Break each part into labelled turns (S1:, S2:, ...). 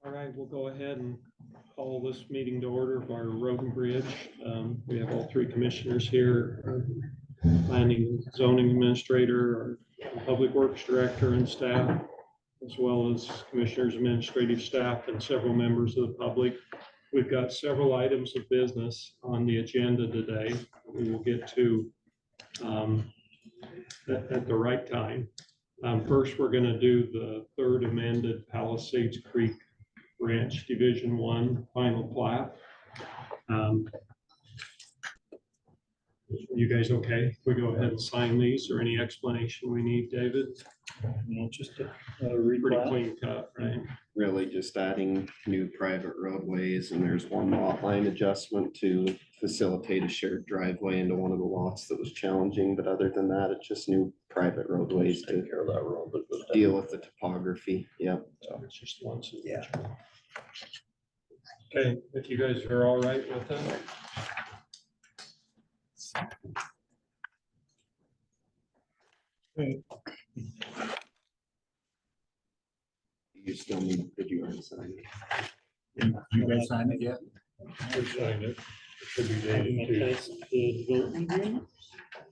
S1: All right, we'll go ahead and call this meeting to order of our road and bridge. We have all three commissioners here, our planning and zoning administrator, our public works director and staff, as well as commissioners, administrative staff, and several members of the public. We've got several items of business on the agenda today. We will get to at the right time. First, we're going to do the third amended Palisades Creek Ranch Division 1 final plat. You guys okay? If we go ahead and sign these, or any explanation we need, David?
S2: No, just a
S1: Pretty
S2: replat.
S1: clean cut, right?
S3: Really just adding new private roadways, and there's one lot line adjustment to facilitate a shared driveway into one of the lots that was challenging, but other than that, it's just new private roadways to
S2: Take care of that road.
S3: deal with the topography. Yep.
S1: So it's just one
S2: Yeah.
S1: signature. Okay, if you guys are all right with that.
S3: You still need, did you already sign it?
S2: You guys signed it yet?
S1: We signed it. It should be dated too.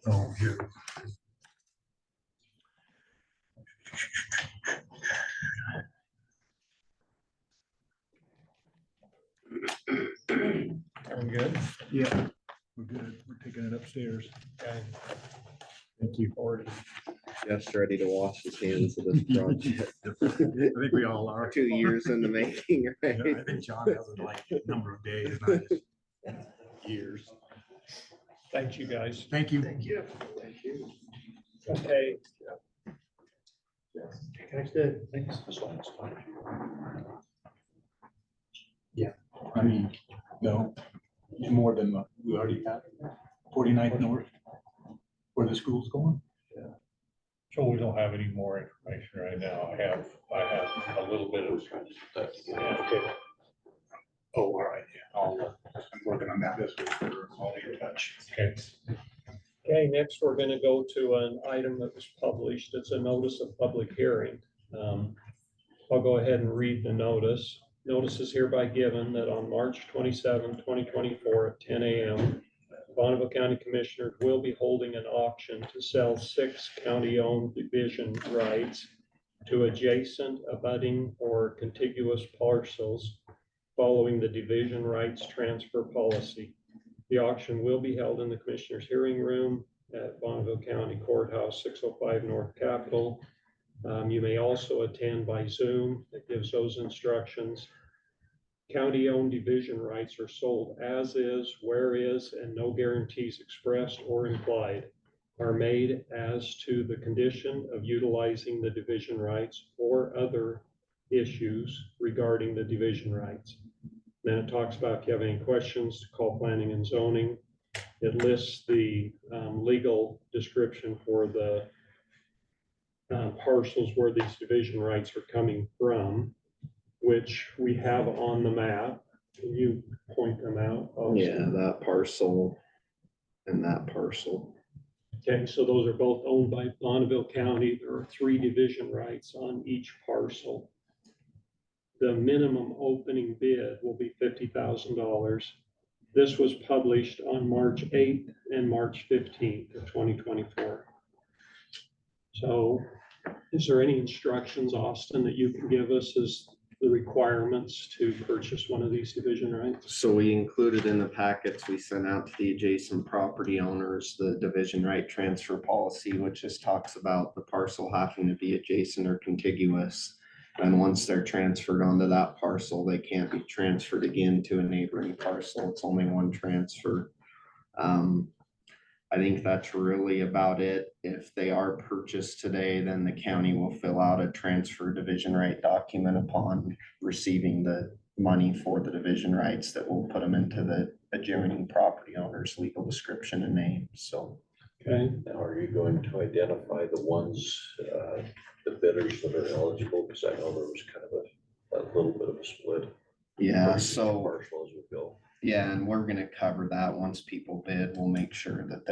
S2: Oh, here.
S1: Are we good?
S2: Yeah, we're good. We're taking it upstairs.
S1: Okay.
S2: Thank you for it.
S3: Just ready to wash his hands of this project.
S2: I think we all are.
S3: 2 years in the making,
S2: Yeah,
S3: right?
S2: I think John has it like a number of days, not just years.
S1: Thank you, guys.
S2: Thank you.
S3: you.
S1: Okay.
S2: Thanks, Dave. Thanks. Yeah, I mean, no, more than what we already got. 49th North, where the school's going.
S4: So we don't have any more information right now. I have a little bit of.
S2: Okay. Oh, all right, yeah, I'm working on that this week, I'll be in touch.
S4: Okay.
S1: Okay, next we're going to go to an item that was published. It's a notice of public hearing. I'll go ahead and read the notice. Notice is hereby given that on March 27, 2024 at 10 a.m., Donahoo County Commissioners will be holding an auction to sell 6 county-owned division rights to adjacent, abutting, or contiguous parcels following the division rights transfer policy. The auction will be held in the Commissioners' hearing room at Donahoo County Courthouse, 605 North Capitol. You may also attend by Zoom. It gives those instructions. County-owned division rights are sold as is, where is, and no guarantees expressed or implied are made as to the condition of utilizing the division rights or other issues regarding the division rights. Then it talks about if you have any questions, to call planning and zoning. It lists the legal description for the parcels where these division rights are coming from, which we have on the map. Can you point them out?
S3: Yeah, that parcel and that parcel.
S1: Okay, so those are both owned by Bonneville County. There are 3 division rights on each parcel. The minimum opening bid will be $50,000. This was published on March 8th and March 15th of 2024. So is there any instructions, Austin, that you can give us as the requirements to purchase one of these division rights?
S3: So we included in the packets we sent out to the adjacent property owners, the division right transfer policy, which just talks about the parcel having to be adjacent or contiguous. And once they're transferred onto that parcel, they can't be transferred again to a neighboring parcel. It's only one transfer. I think that's really about it. If they are purchased today, then the county will fill out a transfer division right document upon receiving the money for the division rights that will put them into the adjoining property owner's legal description and name. So.
S1: Okay,
S4: Now, are you going to identify the ones, the bidders that are eligible? Because I know there was kind of a little bit of a split.
S3: Yeah, so.
S4: Partial as we go.
S3: Yeah, and we're gonna cover that once people bid. We'll make sure that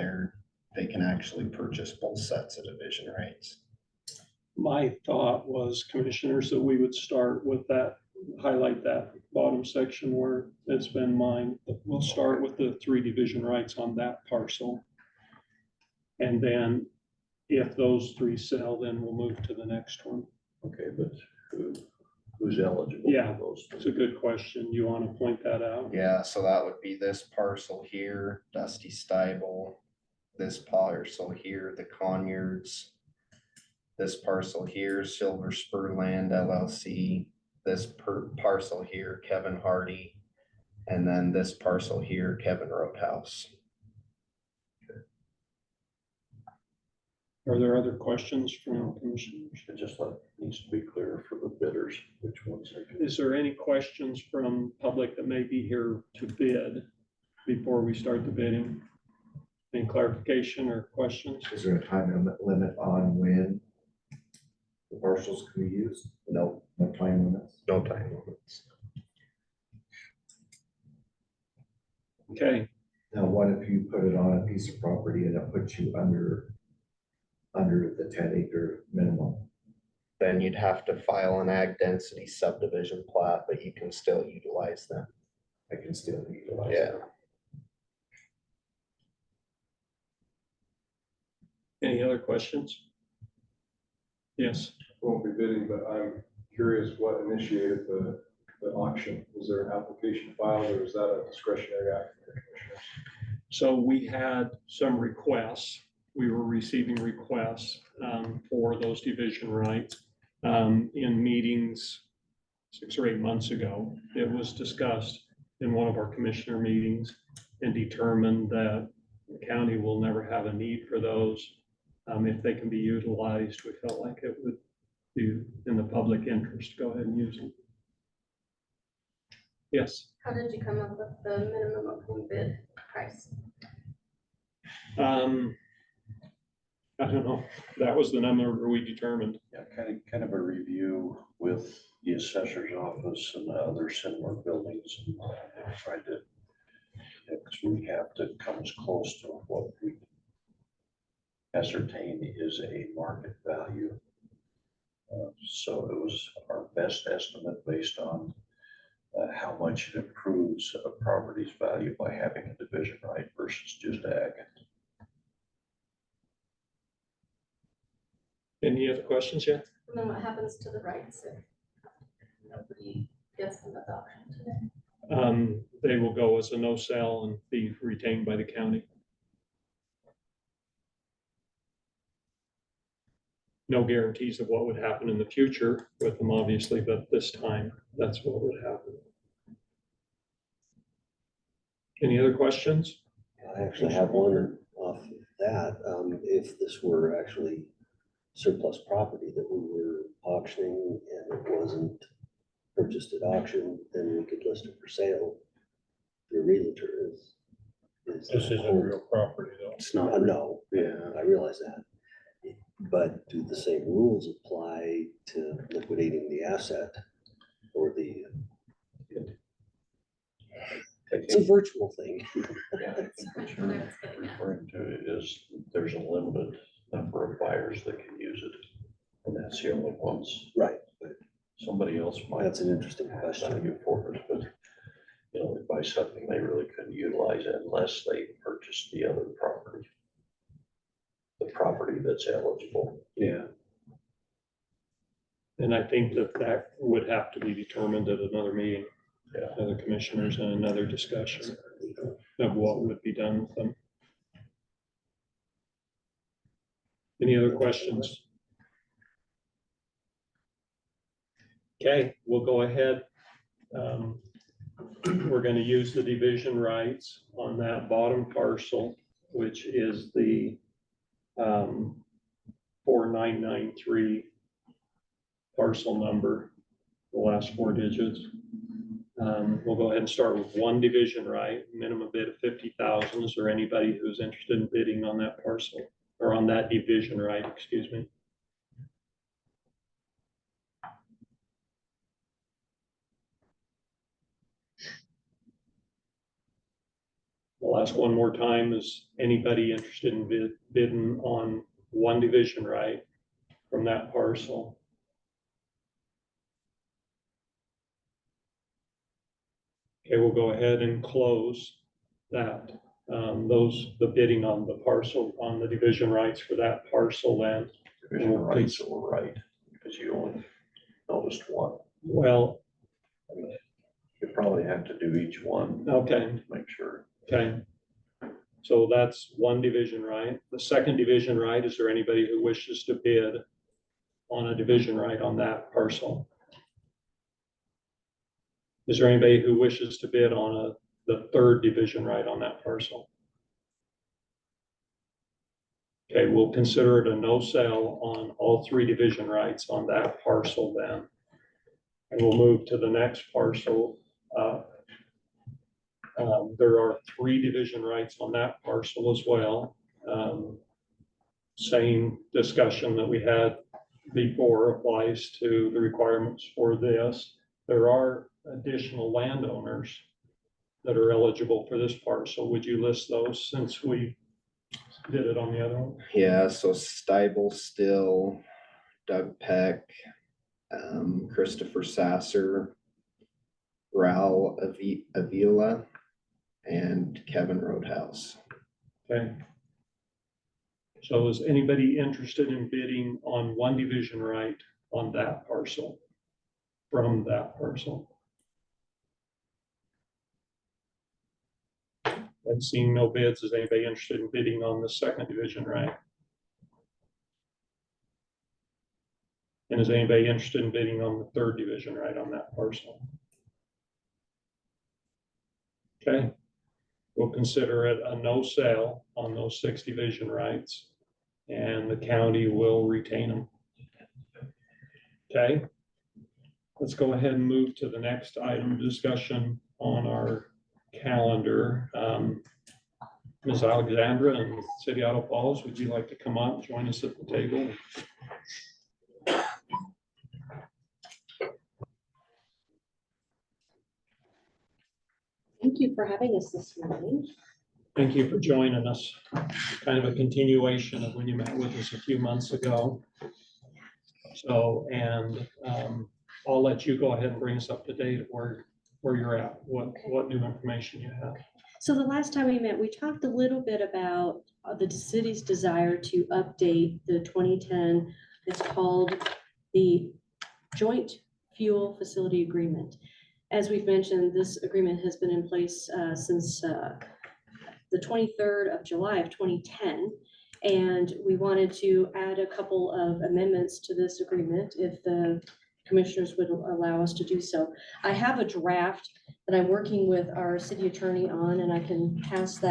S3: they can actually purchase both sets of division rights.
S1: my thought was, commissioners, that we would start with that highlight that bottom section where it's been mined. We'll start with the 3 division rights on that parcel. And then if those 3 sell, then we'll move to the next one.
S4: Okay, but who's eligible
S1: Yeah,
S4: for those?
S1: it's a good question. You want to point that out?
S3: Yeah, so that would be this parcel here, Dusty Stibel, this parcel here, the Conyards. This parcel here, Silver Spur Land LLC, this parcel here, Kevin Hardy, and then this parcel here, Kevin Roadhouse.
S1: Are there other questions from commissioners?
S4: It just needs to be clear for the bidders, which ones they can.
S1: Is there any questions from public that may be here to bid before we start the bidding? Any clarification or questions?
S5: Is there a time limit on when the parcels can be used?
S3: No,
S5: No time limits?
S3: no time limits.
S1: Okay,
S5: Now, what if you put it on a piece of property and it puts you under the 10-acre minimum?
S3: Then you'd have to file an ag density subdivision plat, but you can still utilize them.
S5: I can still utilize
S3: Yeah.
S5: it.
S1: any other questions? Yes,
S6: Won't be bidding, but I'm curious what initiated the auction. Was there an application filed or is that a discretionary act from the commissioners?
S1: so we had some requests. We were receiving requests for those division rights in meetings 6 or 8 months ago. It was discussed in one of our commissioner meetings and determined that the county will never have a need for those. If they can be utilized, we felt like it would be in the public interest to go ahead and use them. Yes.
S7: How did you come up with the minimum opening bid price?
S1: I don't know. That was the number we determined.
S8: Yeah, kind of a review with the assessor's office and the other similar buildings and tried to, because we have to come as close to what we ascertain is a market value. So it was our best estimate based on how much it improves a property's value by having a division right versus just ag.
S1: Any other questions yet?
S7: And then what happens to the rights if nobody gets them at the auction today?
S1: They will go as a no sell and be retained by the county. No guarantees of what would happen in the future with them, obviously, but this time, that's what would happen. Any other questions?
S9: I actually have one off of that. If this were actually surplus property that we were auctioning and it wasn't purchased at auction, then we could list it for sale. The realtor is.
S2: This isn't real property though.
S3: It's not.
S9: No,
S3: Yeah.
S9: I realize that. But do the same rules apply to liquidating the asset or the? It's a virtual thing.
S8: Yeah, I think what you're referring to is there's a limited number of buyers that can use it. And that's the only ones.
S9: Right, but
S8: Somebody else might.
S9: that's an interesting
S8: have
S9: question.
S8: value for it, but you know, they buy something, they really couldn't utilize it unless they purchased the other property. The property that's eligible.
S1: Yeah. And I think that would have to be determined at another meeting.
S8: Yeah.
S1: Other commissioners and another discussion of what would be done with them. Any other questions? Okay, we'll go ahead. We're going to use the division rights on that bottom parcel, which is the 4993 parcel number, the last 4 digits. We'll go ahead and start with one division right, minimum bid of 50,000. Is there anybody who's interested in bidding on that parcel or on that division right, excuse me? I'll ask one more time, is anybody interested in bidding on one division right from that parcel? Okay, we'll go ahead and close that. The bidding on the parcel, on the division rights for that parcel land.
S8: Division of rights or right, because you only noticed one.
S1: Well,
S8: You probably have to do each one
S1: okay,
S8: to make sure.
S1: okay. So that's one division right. The second division right, is there anybody who wishes to bid on a division right on that parcel? Is there anybody who wishes to bid on the third division right on that parcel? Okay, we'll consider it a no sale on all three division rights on that parcel then. And we'll move to the next parcel. There are three division rights on that parcel as well. Same discussion that we had before applies to the requirements for this. There are additional landowners that are eligible for this parcel. Would you list those since we did it on the other one?
S3: Yeah, so Stibel Still, Doug Peck, Christopher Sasser, Raul Avila, and Kevin Roadhouse.
S1: Okay. So is anybody interested in bidding on one division right on that parcel, from that parcel? And seeing no bids, is anybody interested in bidding on the second division right? And is anybody interested in bidding on the third division right on that parcel? Okay, we'll consider it a no sale on those 6 division rights, and the county will retain them. Okay, let's go ahead and move to the next item discussion on our calendar. Ms. Alexandra and City Auto Falls, would you like to come up, join us at the table?
S10: Thank you for having us this morning.
S1: Thank you for joining us. Kind of a continuation of when you met with us a few months ago. So, and I'll let you go ahead and bring us up to date where you're at, what new information you have.
S10: So the last time we met, we talked a little bit about the city's desire to update the 2010, it's called the Joint Fuel Facility Agreement. As we've mentioned, this agreement has been in place since the 23rd of July of 2010. And we wanted to add a couple of amendments to this agreement if the commissioners would allow us to do so. I have a draft that I'm working with our city attorney on, and I can passing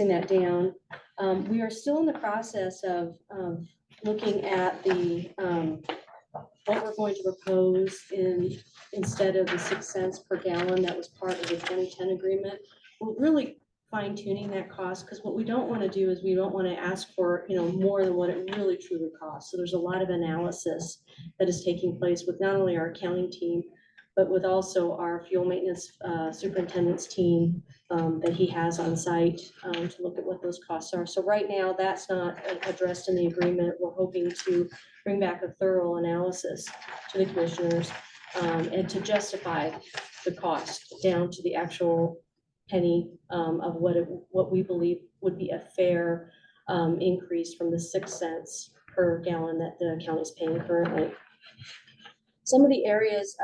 S10: that down. We are still in the process of looking at the what we're going to propose instead of the 6 cents per gallon that was part of the 2010 agreement. We're really fine tuning that cost, because what we don't want to do is we don't want to ask for, more than what it really truly costs. So there's a lot of analysis that is taking place with not only our accounting team, but with also our fuel maintenance superintendent's team that he has on site to look at what those costs are. So right now, that's not addressed in the agreement. We're hoping to bring back a thorough analysis to the commissioners and to justify the cost down to the actual penny of what we believe would be a fair increase from the 6 cents per gallon that the county's paying currently. Some of the areas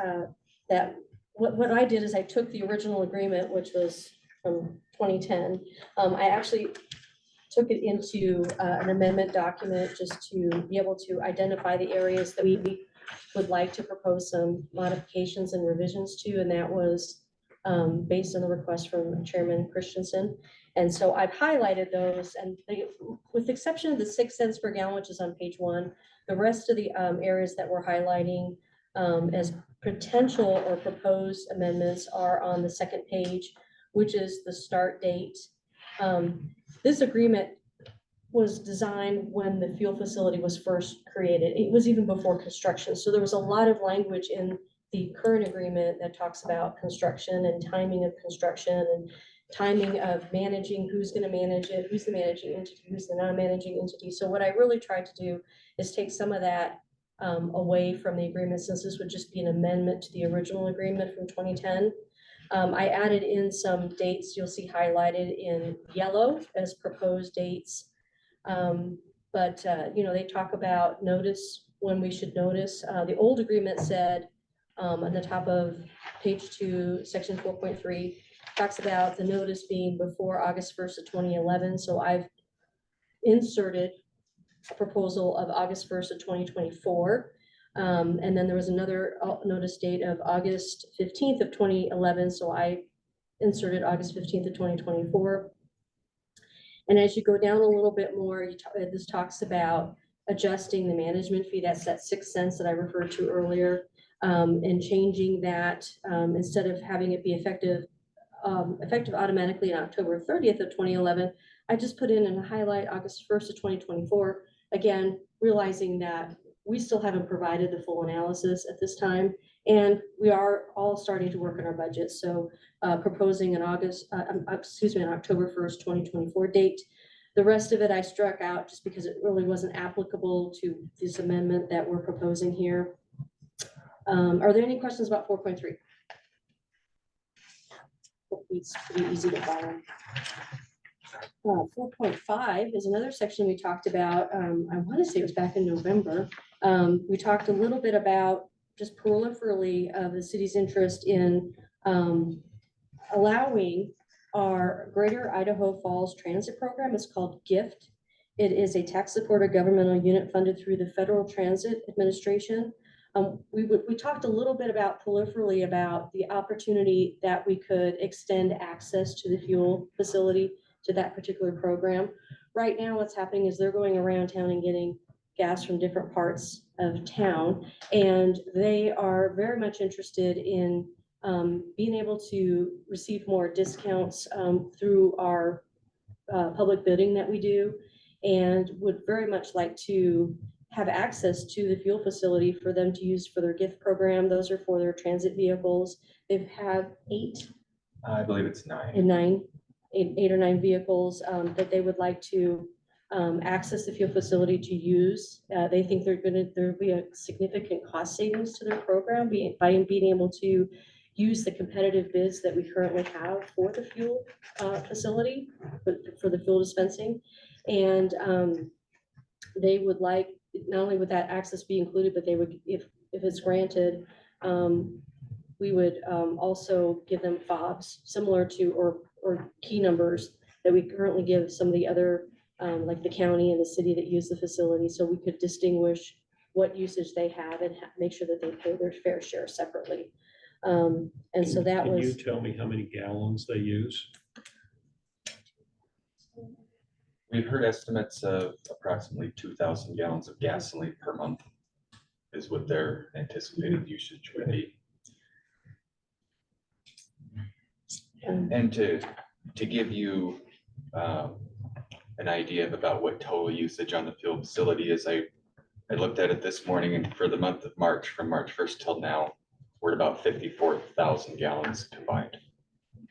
S10: that what I did is I took the original agreement, which was from 2010. I actually took it into an amendment document just to be able to identify the areas that we would like to propose some modifications and revisions to, and that was based on the request from Chairman Christensen. And so I've highlighted those, and with the exception of the 6 cents per gallon, which is on page 1, the rest of the areas that we're highlighting as potential or proposed amendments are on the second page, which is the start date. This agreement was designed when the fuel facility was first created. It was even before construction. So there was a lot of language in the current agreement that talks about construction and timing of construction and timing of managing, who's going to manage it, who's the managing entity, who's the non-managing entity. So what I really tried to do is take some of that away from the agreement, since this would just be an amendment to the original agreement from 2010. I added in some dates you'll see highlighted in yellow as proposed dates. But they talk about notice, when we should notice. The old agreement said on the top of page 2, section 4.3, talks about the notice being before August 1st of 2011. So I've inserted a proposal of August 1st of 2024. And then there was another notice date of August 15th of 2011. So I inserted August 15th of 2024. And as you go down a little bit more, this talks about adjusting the management fee. That's that 6 cents that I referred to earlier, and changing that instead of having it be effective automatically on October 30th of 2011. I just put in and highlight August 1st of 2024. Again, realizing that we still haven't provided the full analysis at this time, and we are all starting to work on our budget. So proposing an October 1st, 2024 date. The rest of it I struck out just because it really wasn't applicable to this amendment that we're proposing here. Are there any questions about 4.3? It's pretty easy to follow. 4.5 is another section we talked about. I want to say it was back in November. We talked a little bit about just peripherally of the city's interest in allowing our Greater Idaho Falls Transit Program. It's called GIFT. It is a tax-supported governmental unit funded through the Federal Transit Administration. We talked a little bit about peripherally about the opportunity that we could extend access to the fuel facility to that particular program. Right now, what's happening is they're going around town and getting gas from different parts of town, and they are very much interested in being able to receive more discounts through our public bidding that we do, and would very much like to have access to the fuel facility for them to use for their gift program. Those are for their transit vehicles. They've had 8.
S11: I believe it's 9.
S10: And 8 or 9 vehicles that they would like to access the fuel facility to use. They think there'll be a significant cost savings to their program by being able to use the competitive bids that we currently have for the fuel facility, for the fuel dispensing. And they would like, not only would that access be included, but they would, if it's granted, we would also give them fobs similar to, or key numbers that we currently give some of the other, like the county and the city that use the facility. So we could distinguish what usage they have and make sure that they pay their fair share separately. And so that was.
S1: Can you tell me how many gallons they use?
S11: We've heard estimates of approximately 2,000 gallons of gasoline per month is what their anticipated usage would be. And to give you an idea of about what total usage on the fuel facility is, I looked at it this morning, and for the month of March, from March 1st till now, we're at about 54,000 gallons combined,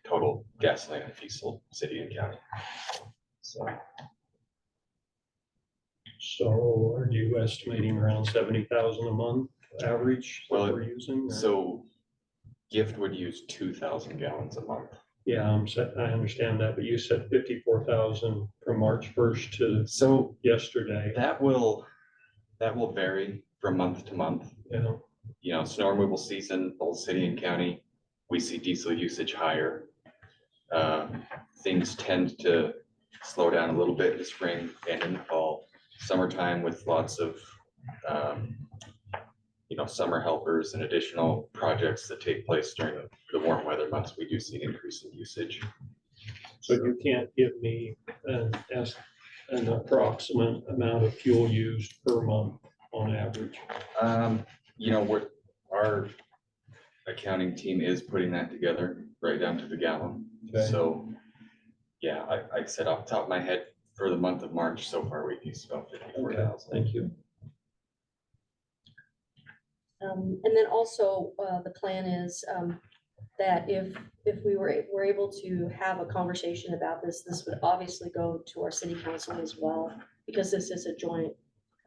S11: total gasoline and diesel, city and county.
S1: So are you estimating around 70,000 a month average that
S11: Well,
S1: we're using?
S11: So Gift would use 2,000 gallons a month.
S1: Yeah, I understand that, but you said 54,000 from March 1st to
S11: So
S1: yesterday.
S11: that will vary from month to month.
S1: Yeah.
S11: You know, snow removal season, both city and county, we see diesel usage higher. Things tend to slow down a little bit in the spring and in the fall. Summertime with lots of, summer helpers and additional projects that take place during the warm weather months, we do see an increase in usage.
S1: So you can't give me an approximate amount of fuel used per month on average?
S11: Our accounting team is putting that together right down to the gallon.
S1: Okay.
S11: So, yeah, I said off the top of my head for the month of March, so far we've used about 54,000.
S1: Okay, thank you.
S10: And then also the plan is that if we were able to have a conversation about this, this would obviously go to our city council as well, because this is a joint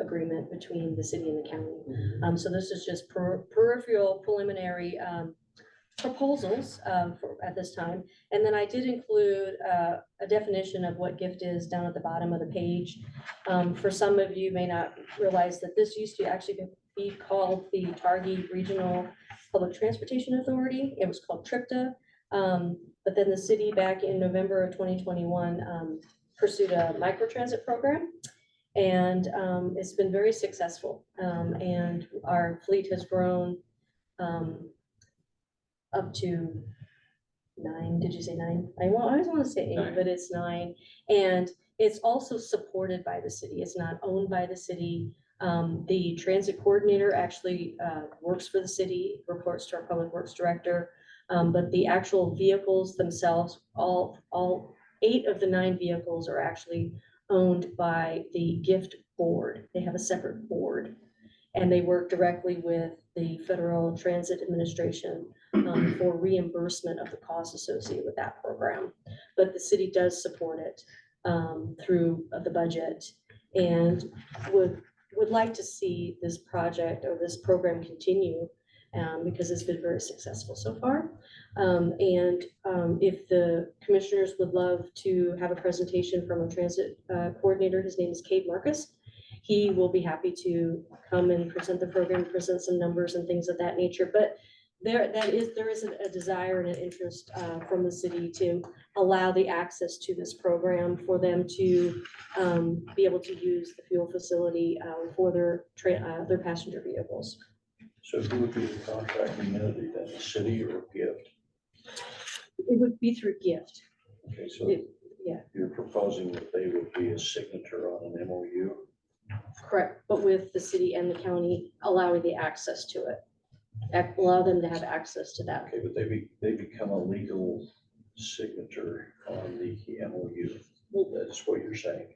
S10: agreement between the city and the county. So this is just peripheral preliminary proposals at this time. And then I did include a definition of what gift is down at the bottom of the page. For some of you may not realize that this used to actually be called the Targhee Regional Public Transportation Authority. It was called TRIPTA. But then the city back in November of 2021 pursued a microtransit program. And it's been very successful. And our fleet has grown up to 9. Did you say 9? I always want to say 8,
S11: 9.
S10: but it's 9. And it's also supported by the city. It's not owned by the city. The transit coordinator actually works for the city, reports to our public works director. But the actual vehicles themselves, all 8 of the 9 vehicles are actually owned by the gift board. They have a separate board, and they work directly with the Federal Transit Administration for reimbursement of the costs associated with that program. But the city does support it through the budget, and would like to see this project or this program continue because it's been very successful so far. If the commissioners would love to have a presentation from a transit coordinator, his name is Cade Marcus. He will be happy to come and present the program, present some numbers and things of that nature. But there is a desire and an interest from the city to allow the access to this program for them to be able to use the fuel facility for their passenger vehicles.
S8: So who would be the contracting entity then, the city or gift?
S10: It would be through gift.
S8: Okay, so
S10: Yeah,
S8: you're proposing that they would be a signature on an MOU?
S10: correct. But with the city and the county allowing the access to it. Allow them to have access to that.
S8: Okay, but they become a legal signature on the MOU. That's what you're saying.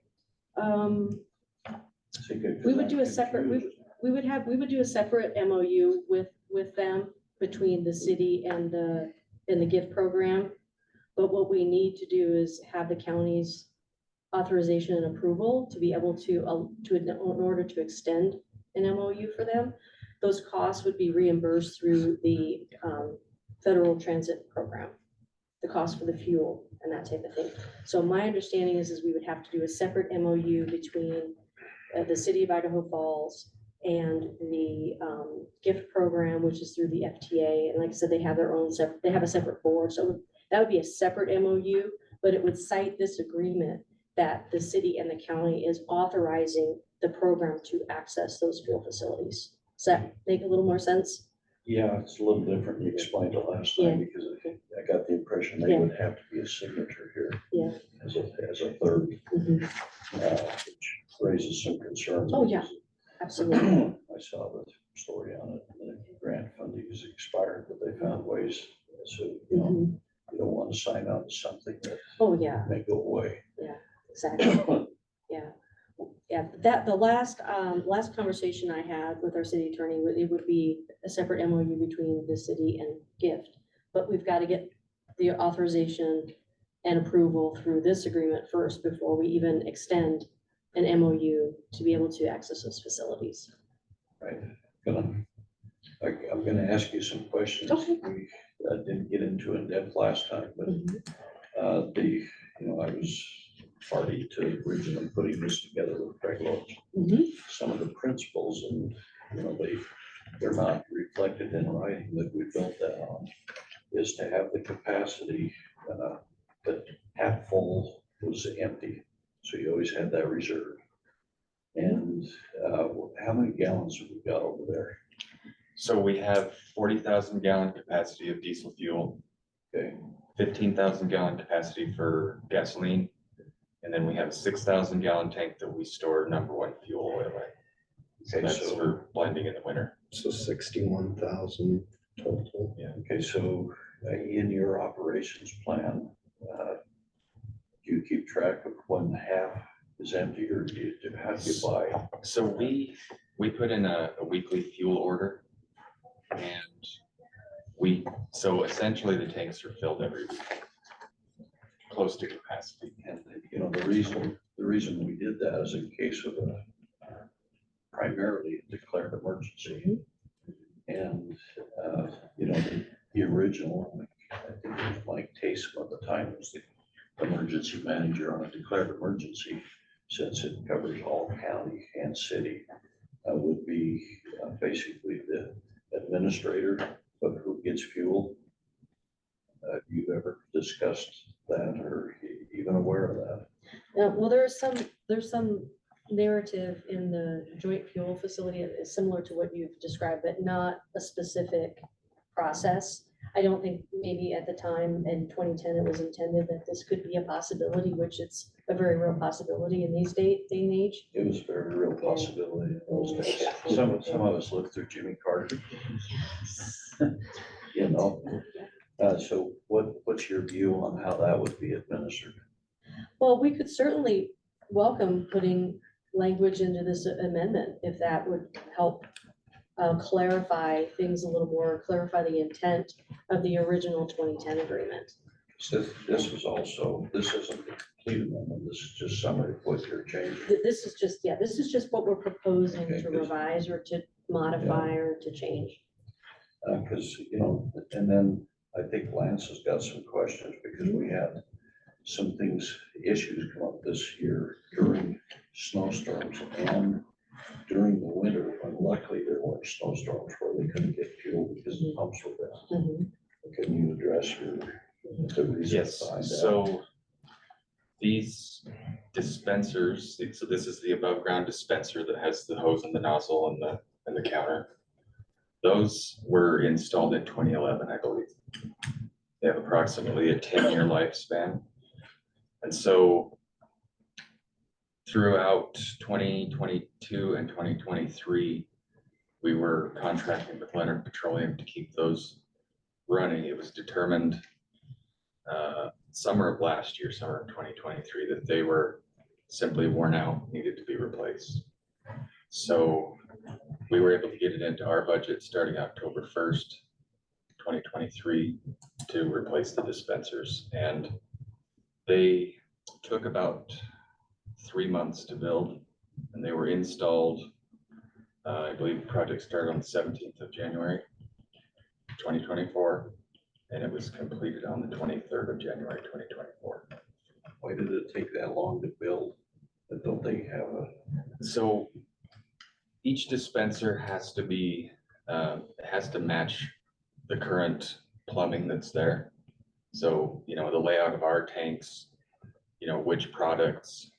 S8: See, good, 'cause
S10: We would
S8: I'm
S10: do a separate,
S8: confused.
S10: we would do a separate MOU with them between the city and the gift program. But what we need to do is have the county's authorization and approval to be able to in order to extend an MOU for them. Those costs would be reimbursed through the federal transit program, the cost for the fuel and that type of thing. So my understanding is we would have to do a separate MOU between the city of Idaho Falls and the gift program, which is through the FTA. And like I said, they have their own they have a separate board. So that would be a separate MOU, but it would cite this agreement that the city and the county is authorizing the program to access those fuel facilities. Does that make a little more sense?
S8: Yeah, it's a little different. You explained it last
S10: Yeah.
S8: time because I got the impression they
S10: Yeah.
S8: would have to be a signature here.
S10: Yeah.
S8: As a third,
S10: Mhm.
S8: which raises some concerns.
S10: Oh, yeah.
S8: because
S10: Absolutely.
S8: I saw the story on it. The grant funding is expired, but they found ways. So, you know,
S10: Mhm.
S8: you don't want to sign on to something that
S10: Oh, yeah,
S8: may go away.
S10: exactly. Yeah. Yeah, that, the last conversation I had with our city attorney, it would be a separate MOU between the city and gift. But we've got to get the authorization and approval through this agreement first before we even extend an MOU to be able to access those facilities.
S8: Right. I'm gonna ask you some questions.
S10: Okay.
S8: We didn't get into in depth last time, but
S10: Mhm.
S8: I was party to originally putting this together with Craig Loach.
S10: Mhm.
S8: Some of the principles and, they're not reflected in writing that we built that on, is to have the capacity, that half full was empty. So you always had that reserve. And, how many gallons have we got over there?
S11: So we have 40,000 gallon capacity of diesel fuel,
S8: Okay,
S11: 15,000 gallon capacity for gasoline. And then we have a 6,000 gallon tank that we store number 1 fuel oil in. So
S8: Okay,
S11: that's
S8: so-
S11: for blending in the winter.
S3: So 61,000 total.
S8: okay, so in your operations plan, do you keep track of when half is empty or how do you buy?
S11: So we put in a weekly fuel order. And so essentially the tanks are filled every week, close to capacity.
S8: And, the reason we did that is in case of primarily a declared emergency. And, you know, the original, I think it was Mike Taysom at the time was the emergency manager on a declared emergency, since it covers all county and city, would be basically the administrator of who gets fuel. Have you ever discussed that or even aware of that?
S10: Yeah, well, there's some narrative in the joint fuel facility that is similar to what you've described, but not a specific process. I don't think maybe at the time in 2010, it was intended that this could be a possibility, which it's a very real possibility in these day and age.
S8: It was a very real possibility in those days. Some of us lived through Jimmy Carter. You know, so what's your view on how that would be administered?
S10: Well, we could certainly welcome putting language into this amendment if that would help clarify things a little more, clarify the intent of the original 2010 agreement.
S8: So this isn't the complete amendment, this is just summary of what you're changing.
S10: This is just, yeah, this is just what we're proposing
S8: Okay,
S10: to
S8: good.
S10: revise or to modify or to change.
S8: Because, you know, and then I think Lance has got some questions because we had some issues come up this year during snowstorms and during the winter, when luckily there weren't snowstorms where they couldn't get fuel because the pumps were down.
S10: Mhm.
S8: Can you address the reason
S11: Yes,
S8: behind that?
S11: so these dispensers, so this is the above ground dispenser that has the hose and the nozzle and the counter. Those were installed in 2011, I believe. They have approximately a 10-year lifespan. And so throughout 2022 and 2023, we were contracting with Leonard Petroleum to keep those running. It was determined summer of last year, summer of 2023, that they were simply worn out, needed to be replaced. So we were able to get it into our budget starting October 1st, 2023 to replace the dispensers. And they took about 3 months to build and they were installed. I believe the project started on the 17th of January, 2024. And it was completed on the 23rd of January, 2024.
S8: Why did it take that long to build? Don't they have
S11: So each dispenser has to be, has to match the current plumbing that's there. So, you know, the layout of our tanks, you know, which products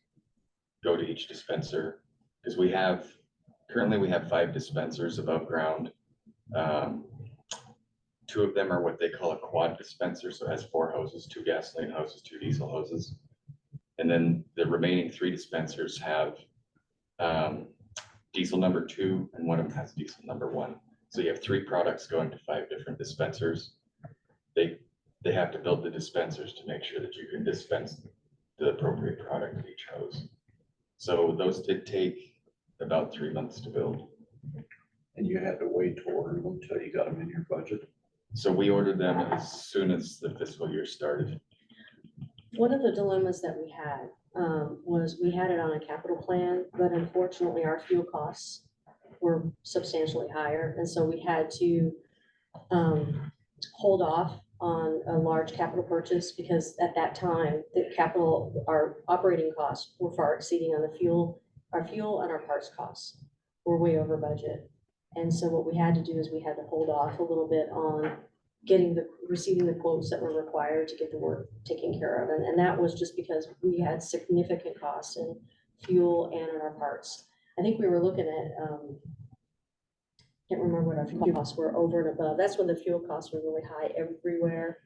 S11: go to each dispenser. Because currently we have 5 dispensers above ground. 2 of them are what they call a quad dispenser, so it has 4 hoses, 2 gasoline hoses, 2 diesel hoses. And then the remaining 3 dispensers have diesel number 2, and one of them has diesel number 1. So you have 3 products going to 5 different dispensers. They have to build the dispensers to make sure that you can dispense the appropriate product in each hose. So those did take about 3 months to build.
S8: and you had to wait to order them until you got them in your budget?
S11: So we ordered them as soon as the fiscal year started.
S10: One of the dilemmas that we had was we had it on a capital plan, but unfortunately our fuel costs were substantially higher. And so we had to hold off on a large capital purchase because at that time, our operating costs were far exceeding on the fuel. Our fuel and our parts costs were way over budget. And so what we had to do is we had to hold off a little bit on receiving the quotes that were required to get the work taken care of. And that was just because we had significant costs in fuel and in our parts. I think we were looking at, can't remember what our fuel costs were over and above. That's when the fuel costs were really high everywhere.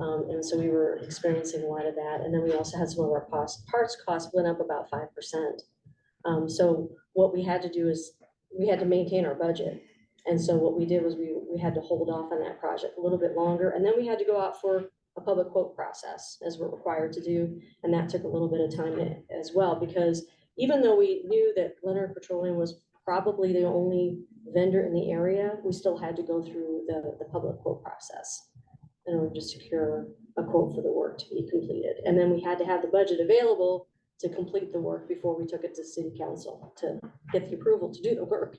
S10: And so we were experiencing a lot of that. And then we also had some of our parts costs went up about 5%. So what we had to do is we had to maintain our budget. And so what we did was we had to hold off on that project a little bit longer. And then we had to go out for a public quote process as we're required to do. And that took a little bit of time as well, because even though we knew that Leonard Petroleum was probably the only vendor in the area, we still had to go through the public quote process in order to secure a quote for the work to be completed. And then we had to have the budget available to complete the work before we took it to city council to get the approval to do the work.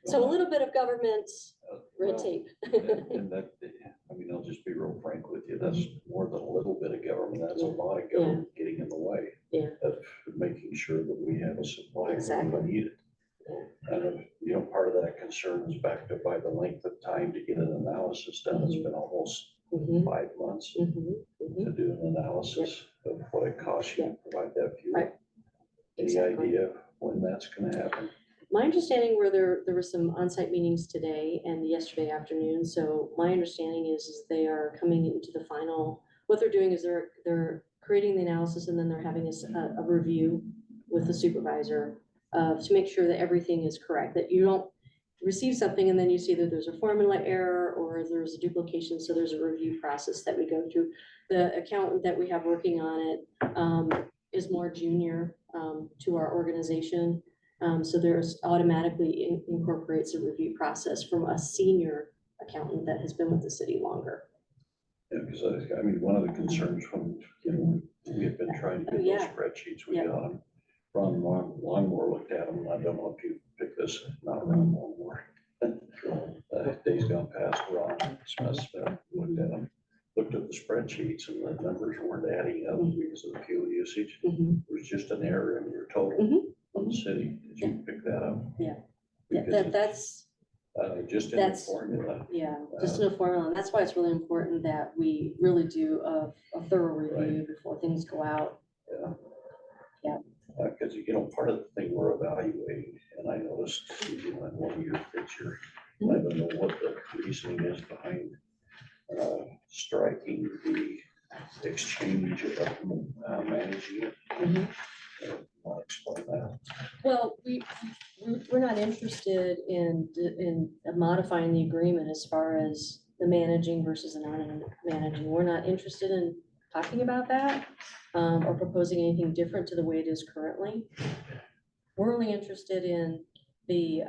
S10: So a little bit of government red
S8: Well,
S10: tape.
S8: And that, I mean, I'll just be real frank with you, that's more than a little bit of government, that's a lot of government getting in the way.
S10: Yeah.
S8: Of making sure that we have a supply when
S10: Exactly.
S8: we need it. And, you know, part of that concern is backed up by the length of time to get an analysis done, it's been almost
S10: Mhm,
S8: 5 months
S10: mhm, mhm.
S8: to do an analysis of what it costs you to provide that fuel.
S10: Right.
S8: Any
S10: Exactly.
S8: idea when that's gonna happen?
S10: My understanding were there were some on-site meetings today and yesterday afternoon, so my understanding is they are coming into the final, what they're doing is they're creating the analysis and then they're having a review with the supervisor to make sure that everything is correct, that you don't receive something and then you see that there's a formula error or there's a duplication, so there's a review process that we go through. The accountant that we have working on it is more junior to our organization. So there's automatically incorporates a review process from a senior accountant that has been with the city longer.
S8: Yeah, because I mean, one of the concerns from, you know, we have been trying to get those
S10: Yeah.
S8: spreadsheets, we
S10: Yeah.
S8: got them. Ron Longmore looked at them, and I don't know if you picked this, not Ron Longmore. Days gone past, Ron Smith looked at them, looked at the spreadsheets, and the numbers weren't adding up because of the fuel usage.
S10: Mhm.
S8: There was just an error in your total on the city. Did you pick that up?
S10: Yeah.
S8: Because
S10: That's
S8: just in the
S10: that's-
S8: formula.
S10: just in a formula, and that's why it's really important that we really do a thorough review before things go out.
S8: Yeah.
S10: Yeah.
S8: Because, you know, part of the thing we're evaluating, and I noticed, you know, in one of your picture, I don't know what the reasoning is behind striking the exchange of managing it.
S10: Mhm.
S8: I'll explain that.
S10: Well, we're not interested in modifying the agreement as far as the managing versus the non-managing. We're not interested in talking about that or proposing anything different to the way it is currently. We're only interested in the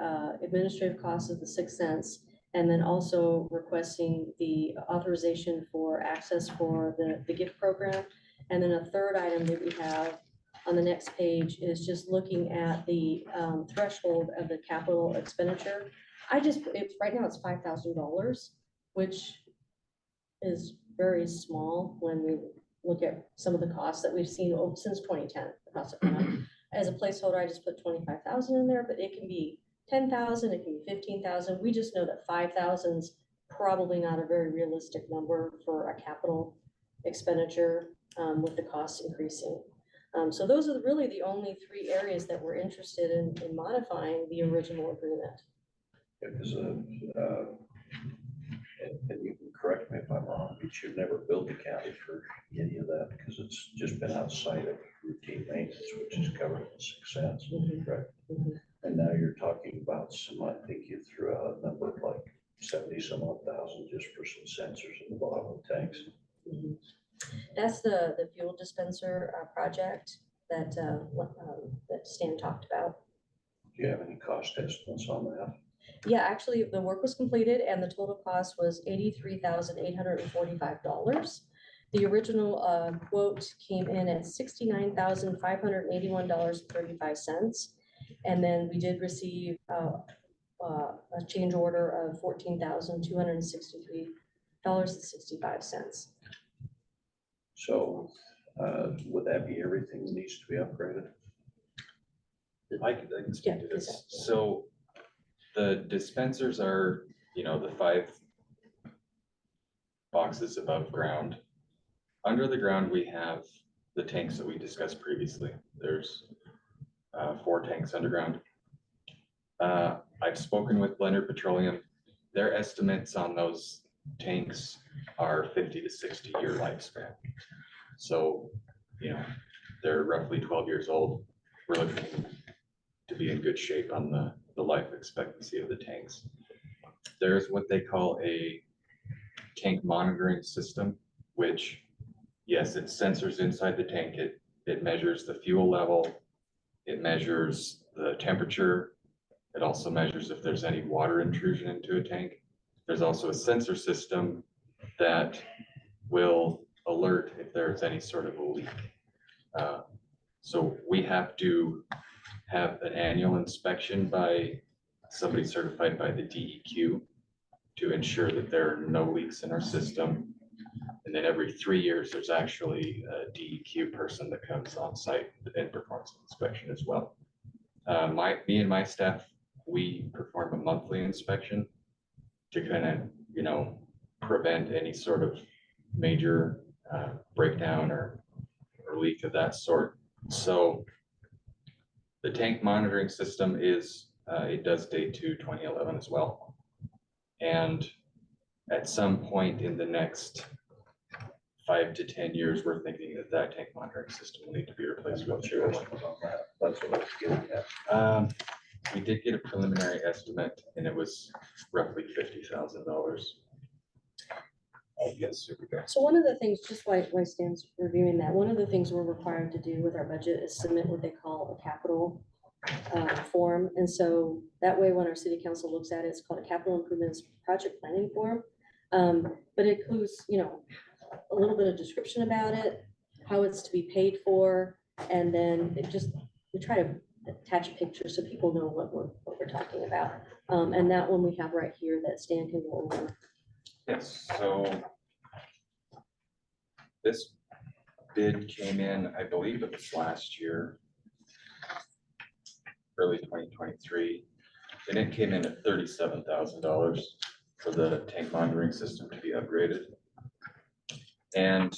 S10: administrative costs of the 6 cents and then also requesting the authorization for access for the gift program. And then a third item that we have on the next page is just looking at the threshold of the capital expenditure. Right now it's $5,000, which is very small when we look at some of the costs that we've seen since 2010. the cost of it. As a placeholder, I just put 25,000 in there, but it can be 10,000, it can be 15,000. We just know that 5,000 is probably not a very realistic number for a capital expenditure with the costs increasing. So those are really the only 3 areas that we're interested in modifying the original agreement.
S8: Because, and you can correct me if I'm wrong, but you never billed the county for any of that because it's just been outside of routine maintenance, which is covered in 6 cents, correct? And now you're talking about some, I think you threw out a number of like 70 some odd thousand just for some sensors in the bottom of tanks.
S10: That's the fuel dispenser project that Stan talked about.
S8: Do you have any cost estimates on that?
S10: Yeah, actually, the work was completed and the total cost was $83,845. The original quote came in at $69,581.35. And then we did receive a change order of $14,263.65.
S8: So would that be everything that needs to be upgraded?
S11: I can speak to this.
S10: Yeah.
S11: So the dispensers are, you know, the 5 boxes above ground. Under the ground, we have the tanks that we discussed previously. There's 4 tanks underground. I've spoken with Blender Petroleum. Their estimates on those tanks are 50 to 60 year lifespan. So, you know, they're roughly 12 years old. We're looking to be in good shape on the life expectancy of the tanks. There's what they call a tank monitoring system, which, yes, it sensors inside the tank. It measures the fuel level. It measures the temperature. It also measures if there's any water intrusion into a tank. There's also a sensor system that will alert if there's any sort of a leak. So we have to have an annual inspection by somebody certified by the DEQ to ensure that there are no leaks in our system. And then every 3 years, there's actually a DEQ person that comes on site and performs an inspection as well. Me and my staff, we perform a monthly inspection to kind of, you know, prevent any sort of major breakdown or leak of that sort. So the tank monitoring system is, it does date to 2011 as well. And at some point in the next 5 to 10 years, we're thinking that that tank monitoring system will need to be replaced with a new one.
S8: That's what I was getting at.
S11: We did get a preliminary estimate and it was roughly $50,000. Yes, super good.
S10: So one of the things, just why Stan's reviewing that, one of the things we're required to do with our budget is submit what they call a capital form. And so that way, when our city council looks at it, it's called a capital improvements project planning form. But it includes, you know, a little bit of description about it, how it's to be paid for, and then we try to attach a picture so people know what we're talking about. And that one we have right here that Stan can go over.
S11: Yes, so this bid came in, I believe it was last year, early 2023, and it came in at $37,000 for the tank monitoring system to be upgraded. And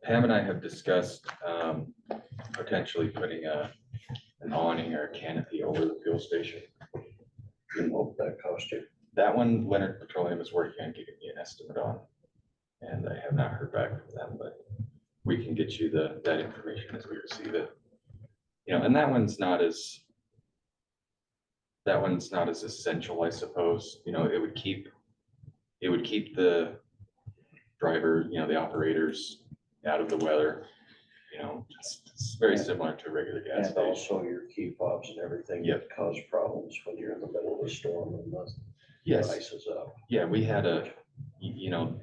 S11: Pam and I have discussed potentially putting an awning or a canopy over the fuel station.
S8: And what would that cost you?
S11: That one, Leonard Petroleum is working on giving me an estimate on, and I have not heard back from them, but we can get you that information as we receive it. You know, and that one's not as essential, I suppose. You know, it would keep the driver, you know, the operators out of the weather. You know, it's very similar to a regular gas
S8: And
S11: station.
S8: also your key fobs and everything that cause problems when you're in the middle of a storm and the ice is up.
S11: Yeah, we had you know,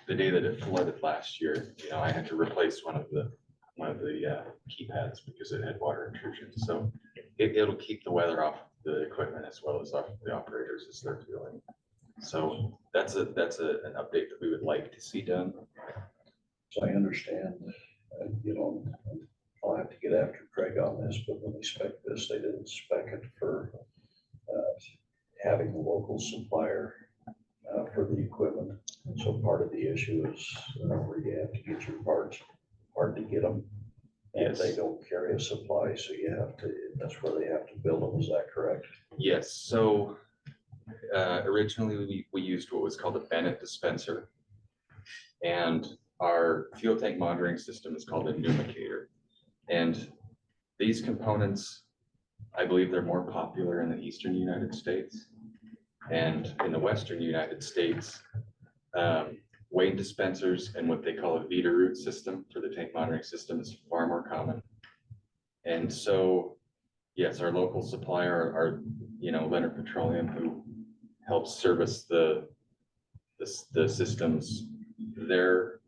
S11: the day that it flooded last year, you know, I had to replace one of the keypads because it had water intrusion. So it'll keep the weather off the equipment as well as off the operators as they're fueling. So that's an update that we would like to see done.
S8: So I understand, you know, I'll have to get after Craig on this, but when they spec this, they didn't spec it for having a local supplier for the equipment. And so part of the issue is where you have to get your parts, hard to get them. And
S11: Yes.
S8: they don't carry a supply, so you have to, that's where they have to build them, is that correct?
S11: Yes, so originally we used what was called a Bennett dispenser. And our fuel tank monitoring system is called a pneumacator. And these components, I believe they're more popular in the eastern United States. And in the western United States, Wayne dispensers and what they call a Vita root system for the tank monitoring system is far more common. And so, yes, our local supplier, our you know, Leonard Petroleum, who helps service the systems, they're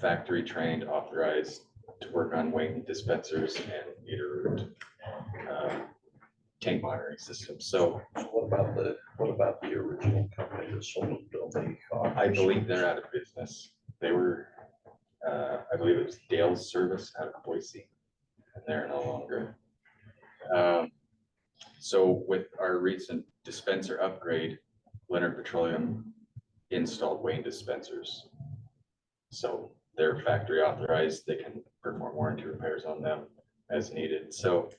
S11: factory trained, authorized to work on Wayne dispensers and Vita root tank monitoring systems. So
S8: What about the original company that sold them? Don't they?
S11: I believe they're out of business. They were, I believe it was Dale's Service out of Boise, and they're no longer. So with our recent dispenser upgrade, Leonard Petroleum installed Wayne dispensers. So they're factory authorized. They can perform warranty repairs on them as needed. So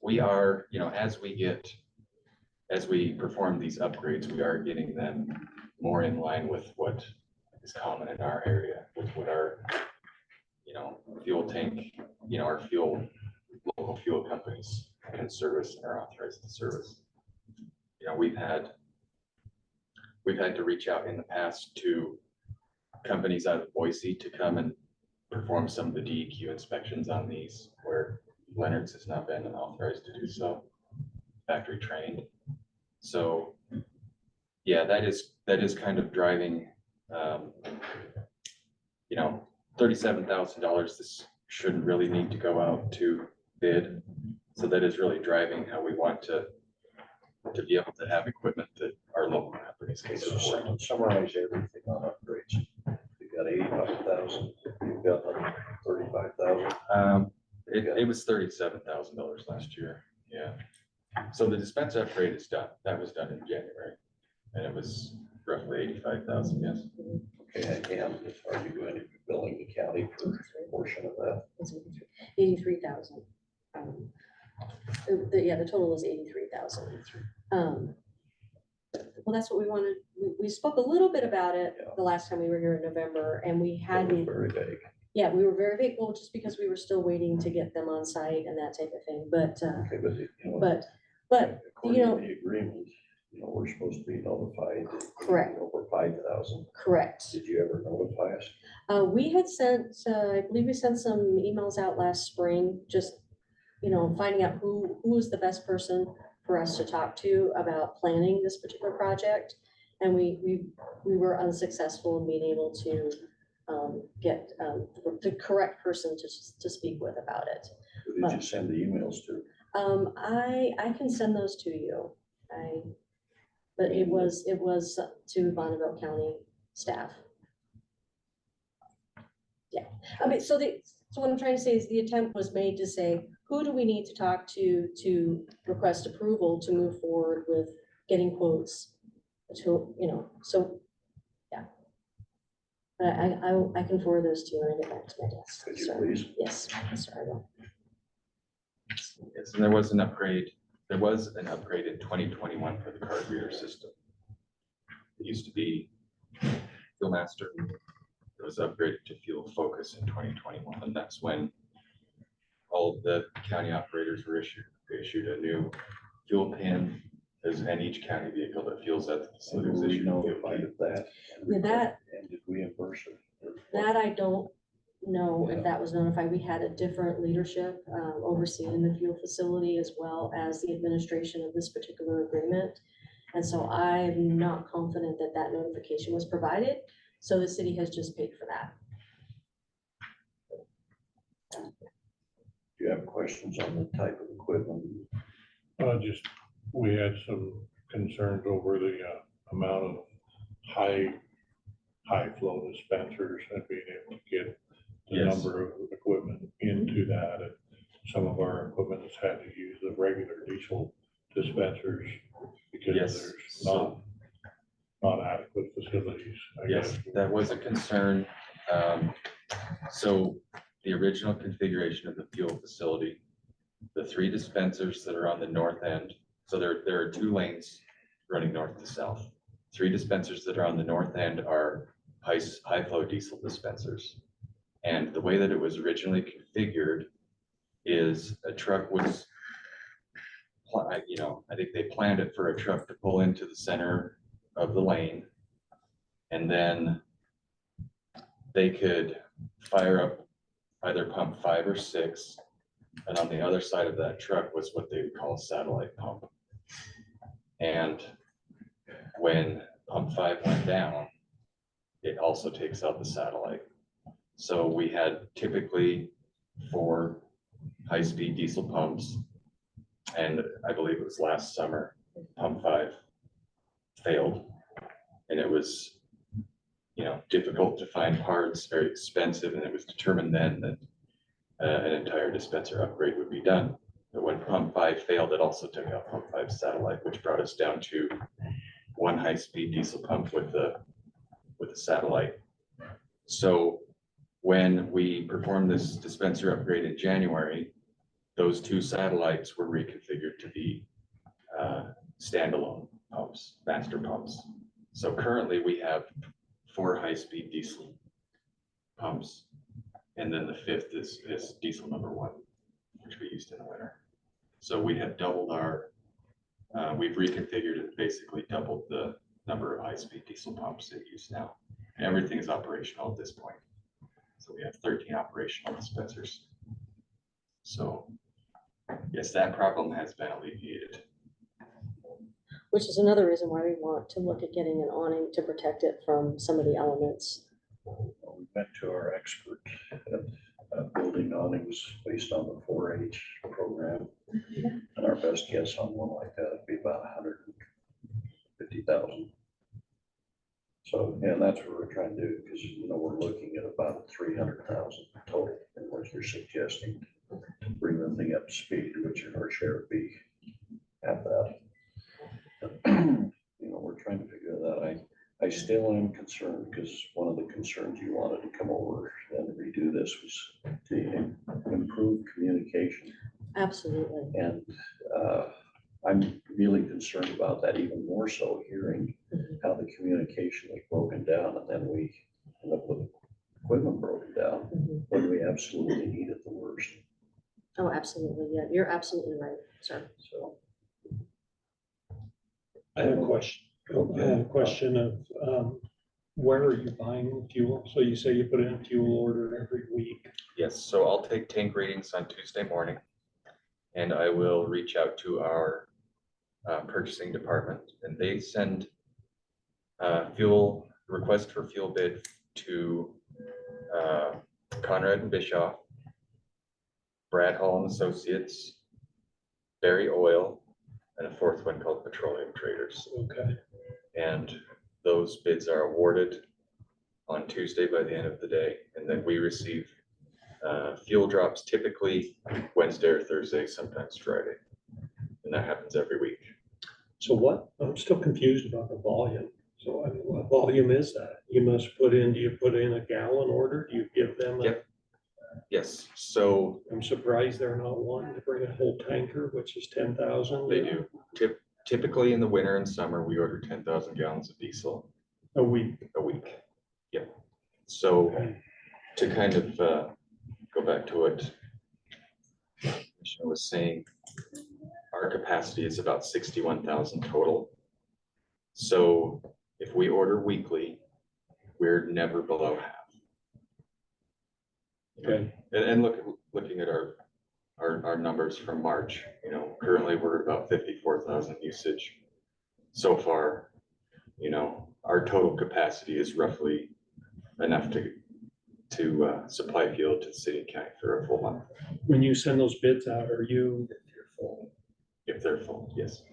S11: we are, you know, as we perform these upgrades, we are getting them more in line with what is common in our area, with what our, you know, fuel tank, you know, our local fuel companies can service and are authorized to service. You know, we've had to reach out in the past to companies out of Boise to come and perform some of the DEQ inspections on these, where Leonard's has not been authorized to do so, factory trained. So yeah, that is kind of driving, you know, $37,000. This shouldn't really need to go out to bid. So that is really driving how we want to be able to have equipment that our local companies can
S8: Okay, so
S11: support.
S8: summarize everything on upgrades. You got 85,000, you've got 35,000.
S11: It was $37,000 last year, yeah. So the dispenser upgrade is done, that was done in January, and it was roughly 85,000, yes.
S8: Okay, and are you going to be billing the county for a portion of that?
S10: 83,000. The total was 83,000. Well, that's what we wanted. We spoke a little bit about it the last time we were here in November, and we
S8: That was
S10: hadn't,
S8: very vague.
S10: yeah, we were very big, well, just because we were still waiting to get them on site and that type of thing, but,
S8: Okay, but you know,
S10: but,
S8: according
S10: you know,
S8: to the agreement, we're supposed to be notified.
S10: Correct.
S8: Over 5,000.
S10: correct.
S8: Did you ever notify us?
S10: We had sent, I believe we sent some emails out last spring, just, finding out who was the best person for us to talk to about planning this particular project. And we were unsuccessful in being able to get the correct person to speak with about it.
S8: Who did you send the emails to?
S10: I can send those to you. But it was to Bonneville County staff. Yeah, I mean, so what I'm trying to say is the attempt was made to say, who do we need to talk to request approval to move forward with getting quotes? So, yeah. I can forward those to you when I get back to my desk.
S8: Could you
S10: sir.
S8: please?
S10: Yes, sir, I will.
S11: Yes, and there was an upgrade in 2021 for the card reader system. It used to be Fuel Master. It was upgraded to Fuel Focus in 2021, and that's when all of the county operators were issued a new fuel pin, and each county vehicle that fuels at the facility was
S8: Were we
S11: issued a fuel
S8: notified
S11: pin.
S8: of that? And did we reimburse it?
S10: That I don't know if that was notified. We had a different leadership overseeing the fuel facility as well as the administration of this particular agreement. And so I'm not confident that that notification was provided. So the city has just paid for that.
S8: Do you have questions on the type of equipment?
S12: We had some concerns over the amount of high flow dispensers and being able to get the
S11: Yes.
S12: number of equipment into that. And some of our equipment has had to use the regular diesel dispensers because
S11: Yes,
S12: there's not adequate facilities. I
S11: Yes,
S12: guess.
S11: that was a concern. So the original configuration of the fuel facility, the 3 dispensers that are on the north end, so there are 2 lanes running north to south. 3 dispensers that are on the north end are high flow diesel dispensers. And the way that it was originally configured is a truck was, I think they planned it for a truck to pull into the center of the lane. And then they could fire up either pump 5 or 6. And on the other side of that truck was what they would call a satellite pump. And when pump 5 went down, it also takes out the satellite. So we had typically 4 high-speed diesel pumps. And I believe it was last summer, pump 5 failed. And it was, difficult to find parts, very expensive. And it was determined then that an entire dispenser upgrade would be done. But when pump 5 failed, it also took out pump 5 satellite, which brought us down to 1 high-speed diesel pump with a satellite. So when we performed this dispenser upgrade in January, those 2 satellites were reconfigured to be standalone pumps, master pumps. So currently we have 4 high-speed diesel pumps. And then the 5th is diesel number 1, which we used in the winter. So we have doubled we've reconfigured it, basically doubled the number of high-speed diesel pumps in use now. And everything is operational at this point. So we have 13 operational dispensers. So yes, that problem has been alleviated.
S10: Which is another reason why we want to look at getting an awning to protect it from some of the elements.
S8: We went to our expert at building awnings based on the 4H program. And our best guess on one like that would be about 150,000. So, and that's what we're trying to do, because, we're looking at about 300,000 total, and what you're suggesting, to bring the thing up to speed, which our share would be at that. We're trying to figure that out. I still am concerned, because one of the concerns you wanted to come over and redo this was to improve communication.
S10: Absolutely.
S8: And I'm really concerned about that, even more so hearing how the communication was broken down, and then we end up with equipment broken down when we absolutely need it the worst.
S10: Oh, absolutely. Yeah, you're absolutely right, sir.
S8: So.
S1: I have a question. I have a question of, where are you buying the fuel? So you say you put in a fuel order every week.
S11: Yes, so I'll take tank readings on Tuesday morning, and I will reach out to our purchasing department, and they send fuel request for fuel bid to Conrad and Bischoff, Brad Hall and Associates, Berry Oil, and a fourth one called Petroleum Traders.
S1: Okay.
S11: And those bids are awarded on Tuesday by the end of the day, and then we receive fuel drops typically Wednesday or Thursday, sometimes Friday, and that happens every week.
S1: So I'm still confused about the volume. So I mean, what volume is that? Do you put in a gallon order? Do you give them?
S11: Yep. Yes, so
S1: I'm surprised they're not wanting to bring a whole tanker, which is 10,000.
S11: they do. Typically in the winter and summer, we order 10,000 gallons of diesel
S1: A week.
S11: a week. Yep. So to kind of go back to what Commissioner was saying, our capacity is about 61,000 total. So if we order weekly, we're never below half.
S1: Okay.
S11: And looking at our numbers from March, currently we're at about 54,000 usage so far. Our total capacity is roughly enough to supply fuel to the city and county for a full month.
S1: When you send those bids out,
S11: If they're full, yes.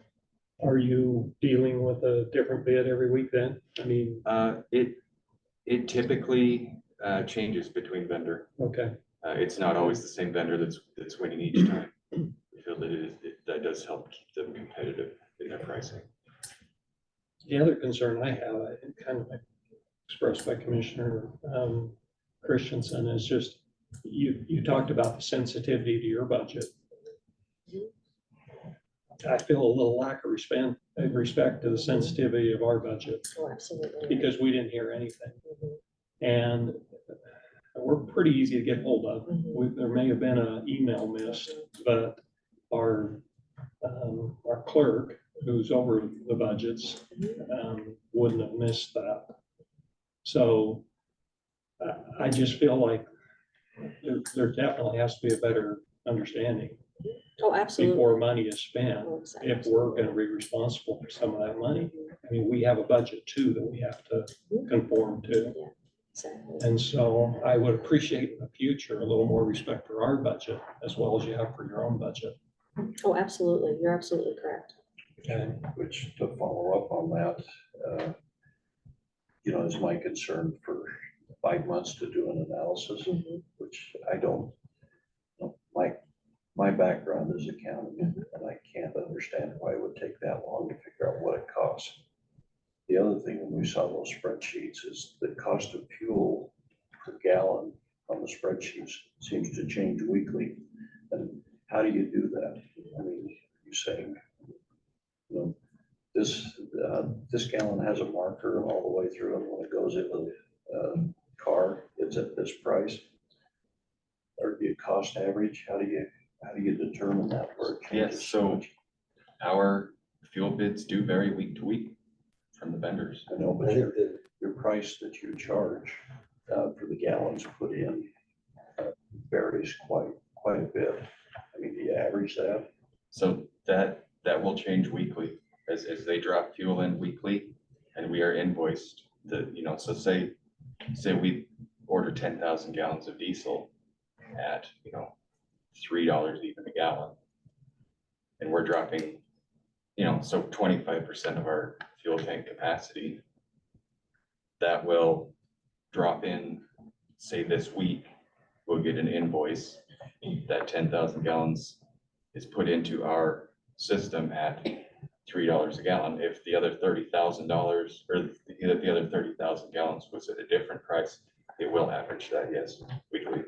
S1: are you dealing with a different bid every week then? I mean,
S11: It typically changes between vendor.
S1: okay.
S11: It's not always the same vendor that's winning each time. We feel that does help keep them competitive in their pricing.
S1: The other concern I have, kind of expressed by Commissioner Christensen, is just, you talked about the sensitivity to your budget. I feel a little lack of respect to the sensitivity of our budget,
S10: Oh, absolutely.
S1: because we didn't hear anything. And we're pretty easy to get hold of. There may have been an email missed, but our clerk, who's over the budgets, wouldn't have missed that. So I just feel like there definitely has to be a better understanding
S10: Oh, absolutely.
S1: before money is spent,
S10: Oh, exactly.
S1: if we're gonna be responsible for some of that money. I mean, we have a budget too that we have to conform to.
S10: Exactly.
S1: And so I would appreciate in the future a little more respect for our budget as well as you have for your own budget.
S10: Oh, absolutely. You're absolutely correct.
S1: Okay.
S8: Which, to follow up on that, is my concern for 5 months to do an analysis, which I don't, my background is accounting, and I can't understand why it would take that long to figure out what it costs. The other thing, when we saw those spreadsheets, is the cost of fuel per gallon on the spreadsheets seems to change weekly. And how do you do that? I mean, you're saying, this gallon has a marker all the way through, and when it goes into the car, it's at this price. Or do you cost average? How do you determine that? Where it changes
S11: Yes, so
S8: much?
S11: our fuel bids do vary week to week from the vendors.
S8: I know, but your price that you charge for the gallons put in varies quite a bit. I mean, do you average that?
S11: So that will change weekly as they drop fuel in weekly, and we are invoiced so say we order 10,000 gallons of diesel at $3 even a gallon. And we're dropping, so 25% of our fuel tank capacity. That will drop in, say this week, we'll get an invoice that 10,000 gallons is put into our system at $3 a gallon. If the other $30,000 or the other 30,000 gallons was at a different price, it will average that, yes, weekly.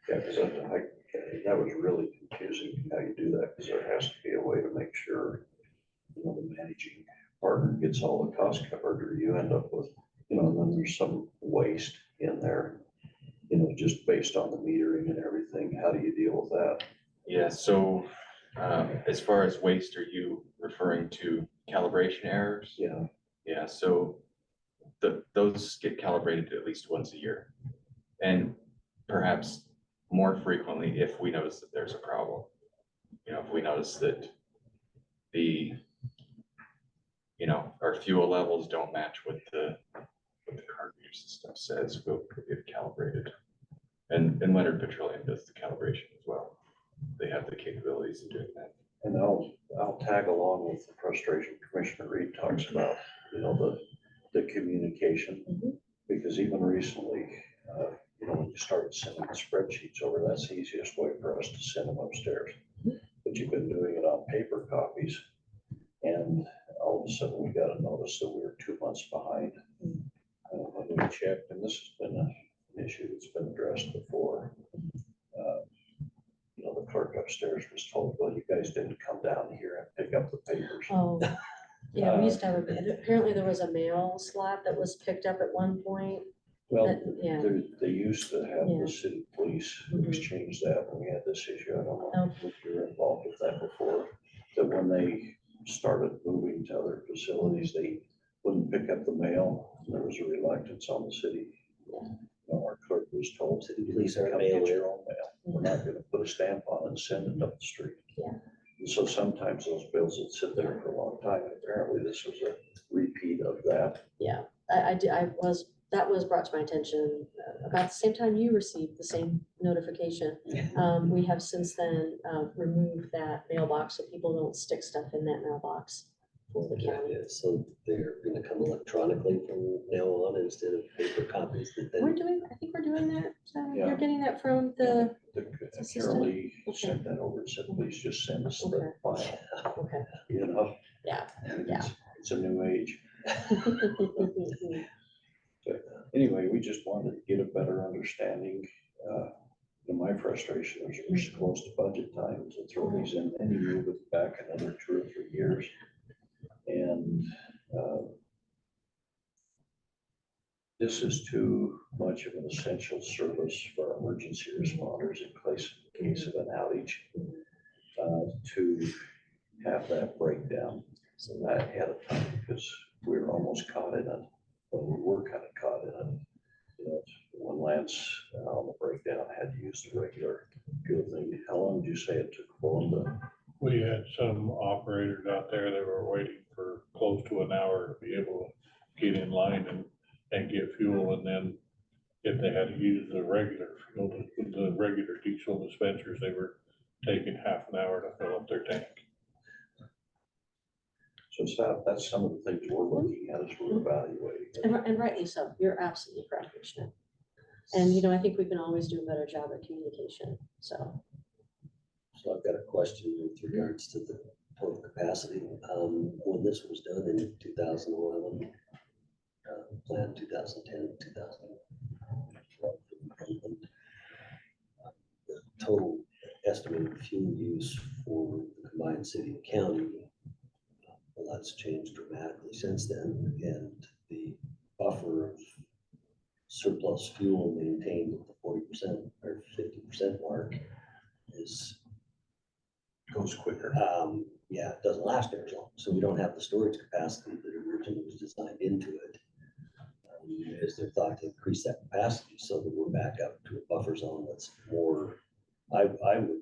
S8: Yeah, because that was really confusing how you do that, because there has to be a way to make sure, the managing partner gets all the costs covered, or you end up with, and then there's some waste in there, just based on the metering and everything. How do you deal with that?
S11: Yeah, so as far as waste, are you referring to calibration errors?
S8: Yeah.
S11: Yeah, so those get calibrated at least once a year. And perhaps more frequently if we notice that there's a problem. If we notice that our fuel levels don't match what the carburetor system says, we'll get it calibrated. And Leonard Petroleum does the calibration as well. They have the capabilities of doing that.
S8: And I'll tag along with the frustration Commissioner Reed talks about, the communication. Because even recently, when you started sending the spreadsheets over, that's the easiest way for us to send them upstairs. But you've been doing it on paper copies. And all of a sudden we got a notice that we were 2 months behind. When we checked, and this has been an issue that's been addressed before. The clerk upstairs was told, well, you guys didn't come down here and pick up the papers.
S10: Oh, yeah, we used to have apparently there was a mail slot that was picked up at one point.
S8: Well,
S10: Yeah.
S8: they used to have
S10: Yeah.
S8: the city police exchange that when we had this issue. I don't know
S10: Oh.
S8: if you were involved with that before. That when they started moving to other facilities, they wouldn't pick up the mail. There was a reluctance on the city. Our clerk was told,
S9: City
S8: please
S9: police aren't
S8: come get
S9: mailing.
S8: your own mail. We're not gonna put a stamp on it and send it up the street.
S10: Yeah.
S8: And so sometimes those bills would sit there for a long time. And apparently this was a repeat of that.
S10: Yeah, that was brought to my attention about the same time you received the same notification. We have since then removed that mailbox so people don't stick stuff in that mailbox for the county.
S9: Yeah, so they're gonna come electronically from now on instead of paper copies that
S10: I
S9: then.
S10: think we're doing that. So
S8: Yeah.
S10: you're getting that from the,
S8: Carol Lee sent that over and said, please just send us the file,
S10: okay,
S8: Yeah.
S10: Yeah.
S8: It's a new age. Anyway, we just wanted to get a better understanding. My frustration is we're close to budget time to throw these in and you move it back another 2 or 3 years. And this is too much of an essential service for emergency responders in case of an outage to have that breakdown ahead of time, because we were almost caught in it. Well, we were kind of caught in it. When Lance on the breakdown had to use the regular fuel thing. How long did you say it took for them to?
S12: We had some operators out there that were waiting for close to an hour to be able to get in line and get fuel, and then if they had to use the regular fuel, the regular diesel dispensers, they were taking half an hour to fill up their tank.
S8: So that's some of the things we're looking at as we're evaluating.
S10: and rightly so. You're absolutely correct, Commissioner. And, I think we can always do a better job at communication, so.
S9: So I've got a question with regards to the total capacity. When this was done in 2011, plan 2010, 2012, the total estimated fuel use for the combined city and county, well, that's changed dramatically since then, and the buffer of surplus fuel maintained at the 40% or 50% mark
S8: Goes quicker.
S9: Yeah, it doesn't last very long. So we don't have the storage capacity that originally was designed into it. Is there thought to increase that capacity so that we're back up to a buffer zone that's more, I would,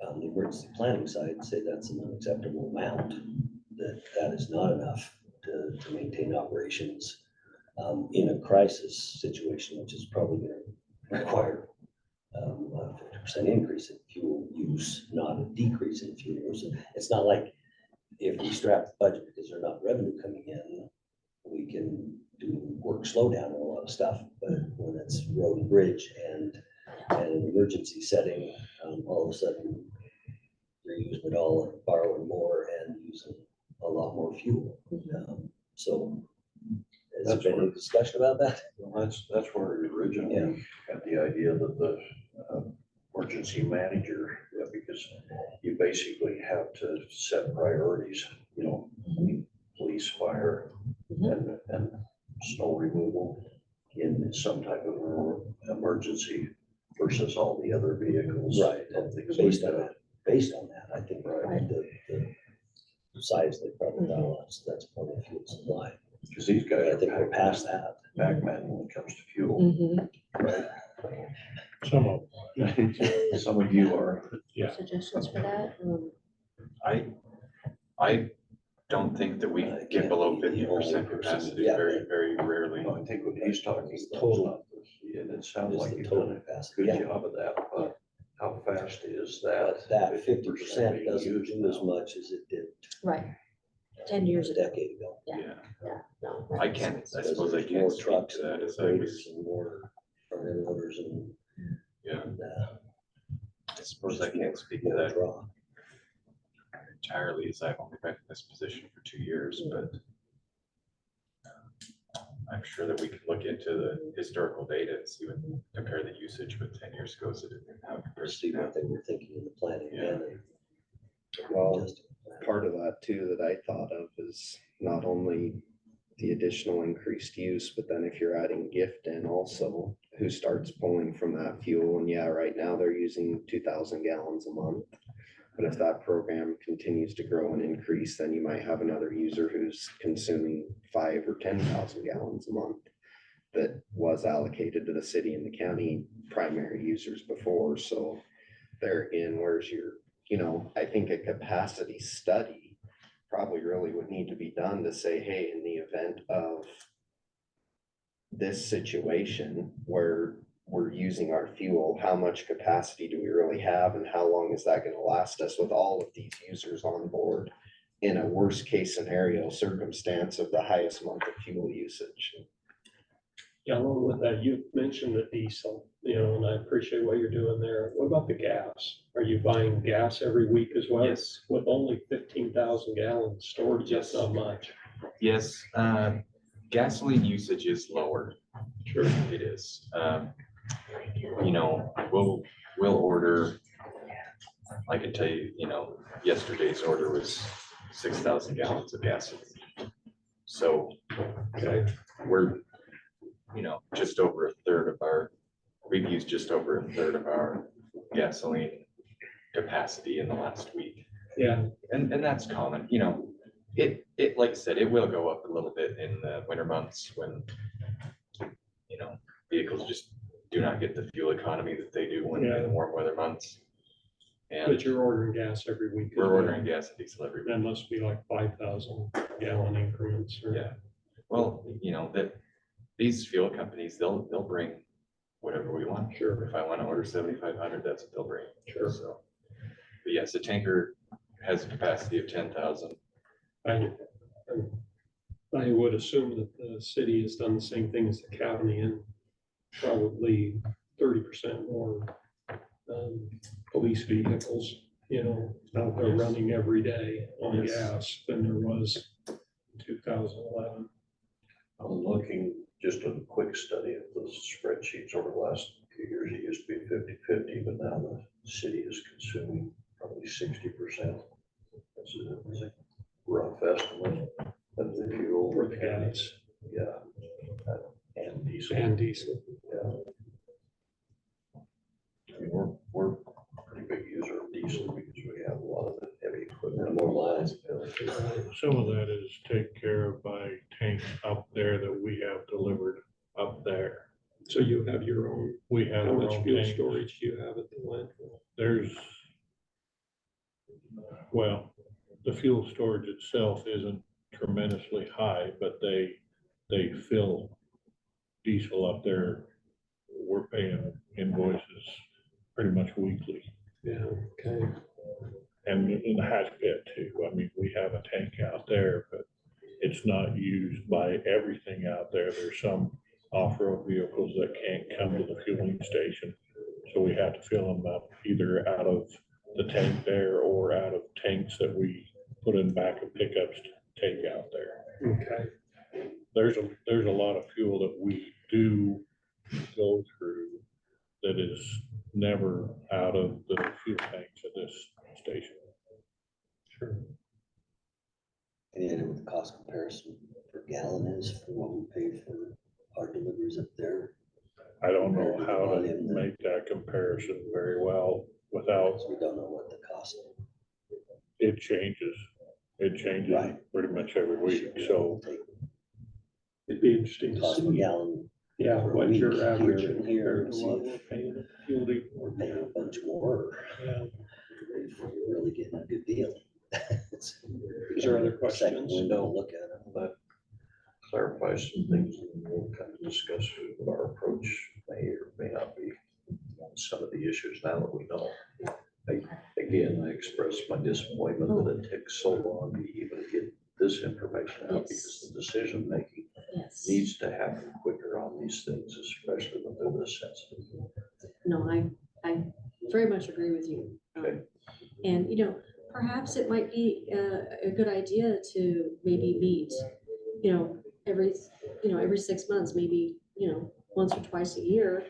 S9: on the emergency planning side, say that's an unacceptable amount, that is not enough to maintain operations in a crisis situation, which is probably going to require a 50% increase in fuel use, not a decrease in fuel use. It's not like if we strap the budget because there's not revenue coming in, we can do work slowdown on a lot of stuff. But when it's road and bridge and an emergency setting, all of a sudden you're using it all and borrowing more and using a lot more fuel. So has there been any discussion about that?
S8: Well, that's where we originally had the idea that the emergency manager, because you basically have to set priorities, you know, police, fire, and snow removal in some type of emergency versus all the other vehicles.
S9: Right,
S8: and things
S9: based
S8: like
S9: on
S8: that.
S9: that, based on that, I think the size they probably balance, that's probably a fuel supply.
S8: Because these guys
S9: I think we're past that.
S8: Pac-Man when it comes to fuel, right?
S12: Some of them.
S8: Some of you are.
S12: Yeah.
S10: Suggestions for that?
S11: I don't think that we
S9: I
S11: get
S9: can't
S11: below
S9: be the
S11: 50%
S9: only person.
S11: capacity,
S9: Yeah.
S11: very, very rarely.
S8: I think what he's talking
S9: It's
S8: about
S9: total.
S8: is not this, and it sounds
S9: It's
S8: like
S9: the
S8: you've
S9: total
S8: done a
S9: capacity.
S8: good
S9: Yeah.
S8: job of that, but how fast is that?
S9: But that 50%
S8: being
S9: doesn't
S8: used
S9: do as
S8: now?
S9: much as it did
S10: Right. 10 years
S9: a
S10: ago.
S9: decade ago.
S11: Yeah,
S10: No.
S11: I can't, I
S9: Because
S11: suppose I
S9: there's
S11: can't
S9: more
S11: speak
S9: trucks
S11: to
S9: and
S11: that
S9: more
S11: as I
S9: graders
S11: was,
S9: and more front end loaders and.
S11: yeah,
S9: and,
S11: I suppose I can't speak to
S9: more
S11: that
S9: draw.
S11: entirely as I've only been in this position for 2 years, but I'm sure that we can look into the historical data and see what, compare the usage with 10 years ago, so that how it compares
S9: See
S11: to now.
S9: what they were thinking in the planning.
S11: Yeah.
S9: then, and
S3: Well,
S9: adjust it.
S3: part of that too that I thought of is not only the additional increased use, but then if you're adding gift in also, who starts pulling from that fuel? And yeah, right now they're using 2,000 gallons a month. But if that program continues to grow and increase, then you might have another user who's consuming 5 or 10,000 gallons a month that was allocated to the city and the county primary users before. So therein, where's your, you know, I think a capacity study probably really would need to be done to say, hey, in the event of this situation where we're using our fuel, how much capacity do we really have and how long is that going to last us with all of these users on board in a worst case scenario circumstance of the highest month of fuel usage?
S1: Yeah, along with that, you mentioned the diesel, you know, and I appreciate what you're doing there. What about the gas? Are you buying gas every week as well?
S11: Yes.
S1: With only 15,000 gallons stored,
S11: Yes.
S1: just not much.
S11: Yes, gasoline usage is lower.
S1: Sure.
S11: It is. You know, we'll order, I can tell you, you know, yesterday's order was 6,000 gallons of gasoline. So we're, you know, just over a third of our, we've used just over a third of our gasoline capacity in the last week.
S1: Yeah,
S11: And that's common, you know, it, like I said, it will go up a little bit in the winter months when, you know, vehicles just do not get the fuel economy that they do when in the warm weather months. And
S1: but you're ordering gas every week. as
S11: we're
S1: well.
S11: ordering gas and diesel every
S1: That
S11: week.
S1: must be like 5,000 gallon increments. Or,
S11: Yeah. Well, you know, that these fuel companies, they'll bring whatever we want.
S1: Sure.
S11: If I want to order 7,500, that's what they'll bring.
S1: Sure.
S11: So, but yes, a tanker has a capacity of 10,000.
S1: I would assume that the city has done the same thing as the county and probably 30% more police vehicles, you know, out there running every day on
S11: Yes.
S1: gas than there was in 2011.
S8: I'm looking just at a quick study of the spreadsheets over the last few years. It used to be 50-50, but now the city is consuming probably 60%. That's a rough estimate of the fuel.
S1: For the gas.
S8: Yeah. And diesel.
S1: And diesel.
S8: Yeah. I mean, we're a pretty big user of diesel because we have a lot of the heavy equipment.
S9: More miles.
S12: Some of that is taken care of by tanks up there that we have delivered up there.
S1: So you have your own,
S12: We have
S1: how
S12: our
S1: much
S12: own
S1: fuel
S12: tanks.
S1: storage do you have at the landfill?
S12: There's, well, the fuel storage itself isn't tremendously high, but they fill diesel up there. We're paying invoices pretty much weekly.
S1: Yeah, okay.
S12: And in the hatch pit too. I mean, we have a tank out there, but it's not used by everything out there. There's some off-road vehicles that can't come to the fueling station. So we have to fill them up either out of the tank there or out of tanks that we put in back of pickups to take out there.
S1: Okay.
S12: There's a lot of fuel that we do go through that is never out of the fuel tanks at this station.
S1: Sure.
S9: Any idea what the cost comparison per gallon is for what we pay for our deliveries up there?
S12: I don't know how to make that comparison very well without,
S9: So we don't know what the cost.
S12: it changes. It changes
S9: Right.
S12: pretty much every week, so.
S1: It'd be interesting to
S9: Cost per
S1: see,
S9: gallon,
S1: yeah, what
S9: week
S1: your
S9: here
S1: average
S9: and here,
S1: compared to
S9: and see
S1: what
S9: if
S1: we're paying at fuel depot.
S9: we're paying a bunch more.
S1: Yeah.
S9: If we're really getting a good deal.
S1: Is there other
S9: Second
S1: questions?
S9: window, look at it.
S8: That clarifies some things and we'll kind of discuss what our approach may or may not be on some of the issues now that we know. Again, I express my disappointment that it takes so long to even get this information out because the decision making
S10: Yes.
S8: needs to happen quicker on these things, especially when they're this sensitive.
S10: No, I very much agree with you.
S8: Okay.
S10: And, you know, perhaps it might be a good idea to maybe meet, you know, every 6 months, maybe, you know, once or twice a year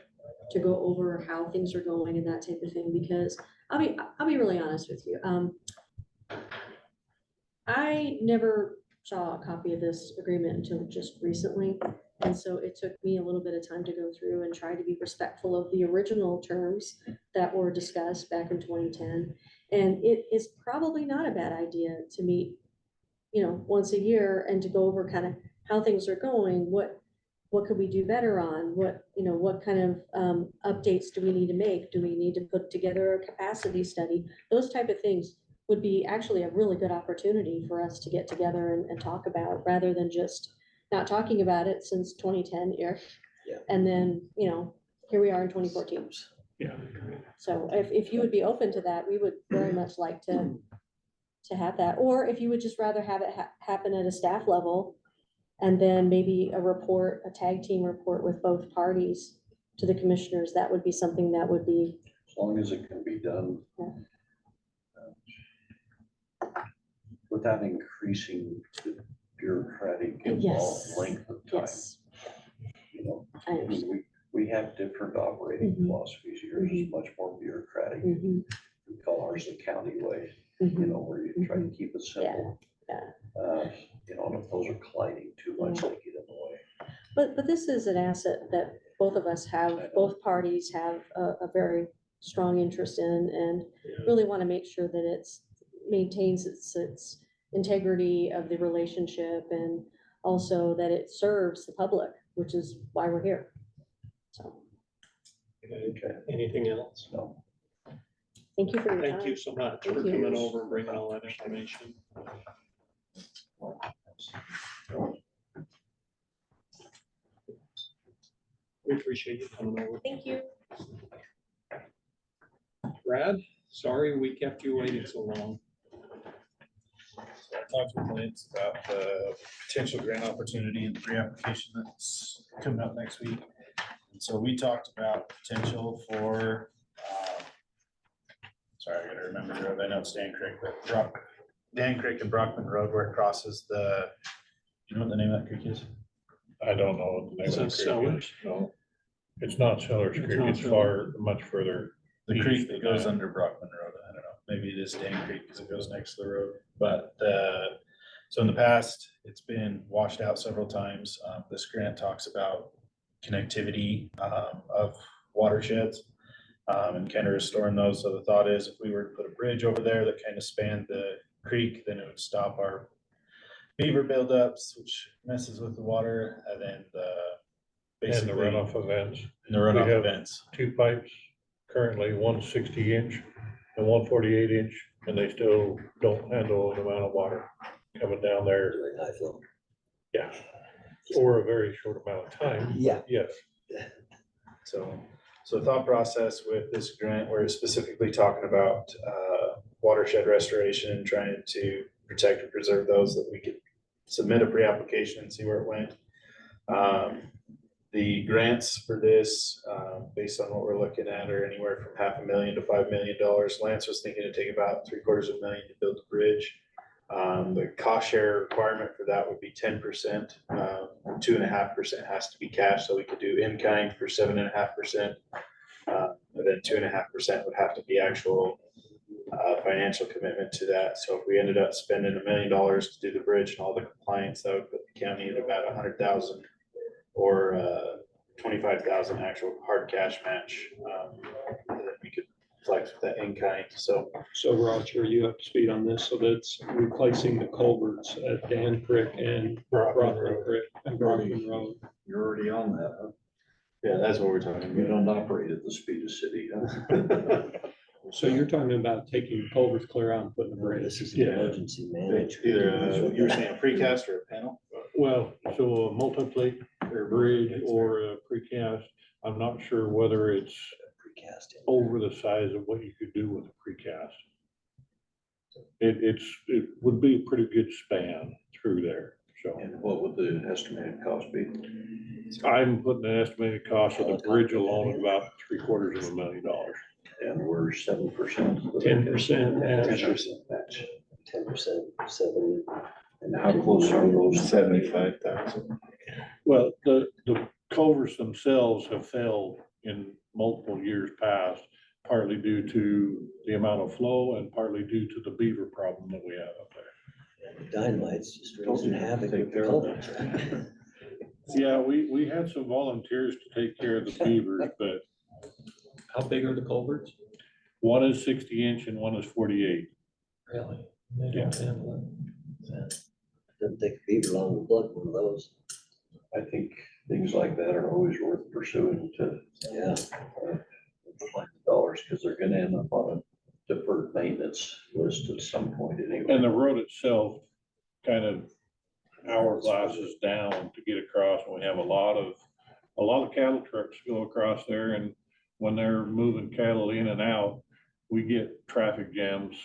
S10: to go over how things are going and that type of thing, because I'll be really honest with you. I never saw a copy of this agreement until just recently. And so it took me a little bit of time to go through and try to be respectful of the original terms that were discussed back in 2010. And it is probably not a bad idea to meet, you know, once a year and to go over kind of how things are going, what could we do better on, what kind of updates do we need to make? Do we need to put together a capacity study? Those type of things would be actually a really good opportunity for us to get together and talk about, rather than just not talking about it since 2010 here.
S9: Yeah.
S10: And then, you know, here we are in 2014.
S12: Yeah.
S10: So if you would be open to that, we would very much like to have that. Or if you would just rather have it happen at a staff level, and then maybe a tag team report with both parties to the commissioners, that would be something that would be.
S8: As long as it can be done without increasing the bureaucratic involved
S10: Yes.
S8: length of time.
S10: Yes,
S8: You know,
S10: I understand.
S8: we have different operating
S10: Mhm.
S8: philosophies. Yours is much more bureaucratic.
S10: Mhm,
S8: We call ours the county way,
S10: mhm.
S8: you know, where you try to keep it simple.
S10: Yeah.
S8: You know, and if those are colliding too much, they get in the way.
S10: But this is an asset that both of us have, both parties have a very strong interest in, and really want to make sure that it's maintains its integrity of the relationship, and also that it serves the public, which is why we're here. So,
S1: Okay, anything else?
S8: No.
S10: thank you for your time.
S1: Thank you so much for
S10: Thank you.
S1: coming over and bringing all that information. We appreciate you coming over.
S10: Thank you.
S1: Brad, sorry we kept you waiting so long.
S13: So I talked with Clements about the potential grant opportunity and pre-application that's coming up next week. And so we talked about potential for, sorry, I gotta remember the road. I know it's Dan Creek, but Dan Creek and Brockman Road where it crosses the, you know what the name of that creek is?
S12: I don't know what the name
S1: Is
S12: of
S1: that
S12: the creek
S1: Sellers?
S12: is. No, it's not Sellers
S1: It's
S12: Creek.
S1: not
S12: It's much further.
S13: The
S12: east
S13: creek
S12: than
S13: that goes
S12: that.
S13: under Brockman Road. I don't know. Maybe it is Dan Creek because it goes next to the road. But so in the past, it's been washed out several times. This grant talks about connectivity of watersheds and kind of restoring those. So the thought is if we were to put a bridge over there that kind of spanned the creek, then it would stop our beaver buildups, which messes with the water, and then
S12: And the
S13: basically
S12: runoff events.
S13: the runoff
S12: have-
S13: events.
S12: Two pipes, currently one 60-inch and one 48-inch, and they still don't handle the amount of water coming down there.
S9: During high flow.
S12: Yeah. Or a very short amount of time.
S9: Yeah.
S12: Yes.
S13: So So thought process with this grant, we're specifically talking about watershed restoration, trying to protect and preserve those that we could submit a pre-application and see where it went. The grants for this, based on what we're looking at, are anywhere from $500,000 to $5 million. Lance was thinking it'd take about $750,000 to build the bridge. The cost share requirement for that would be 10%. 2.5% has to be cash, so we could do in kind for 7.5%. And then 2.5% would have to be actual financial commitment to that. So if we ended up spending $1 million to do the bridge and all the compliance, that would put the county at about 100,000 or 25,000 actual hard cash match. And then we could flex with that in kind. So
S1: Roger, you have to speed on this. So that's replacing the culverts at Dan Creek and Brockman Creek and Brockman Road.
S4: You're already on that, huh?
S13: yeah, that's what we're talking
S4: You
S13: about.
S4: don't operate at the speed of city, huh?
S1: So you're talking about taking culverts clear out and putting a bridge.
S9: This is
S13: Yeah.
S9: emergency management.
S13: Either, you were saying a precast or a panel?
S12: Well, so a multi-plate or bridge or a precast, I'm not sure whether it's
S9: Precast.
S12: over the size of what you could do with a precast. It would be a pretty good span through there, so.
S4: And what would the estimated cost be?
S12: I'm putting an estimated cost of the bridge alone at about $750,000.
S4: And we're 7%.
S1: 10% match.
S13: 10% match.
S9: 10%, 7.
S4: And how close are those?
S13: 75,000.
S12: Well, the culverts themselves have failed in multiple years past, partly due to the amount of flow and partly due to the beaver problem that we have up there.
S9: Dynamite's just raising havoc with the culverts.
S12: Yeah, we had some volunteers to take care of the beavers, but
S1: How big are the culverts?
S12: one is 60-inch and one is 48.
S1: Really? They don't handle it.
S9: Doesn't take a beaver long to plug one of those.
S4: I think things like that are always worth pursuing to
S9: Yeah.
S4: find dollars, because they're gonna end up on a deferred maintenance list at some point anyway.
S12: And the road itself kind of hourglasses down to get across. And we have a lot of cattle trucks go across there, and when they're moving cattle in and out, we get traffic jams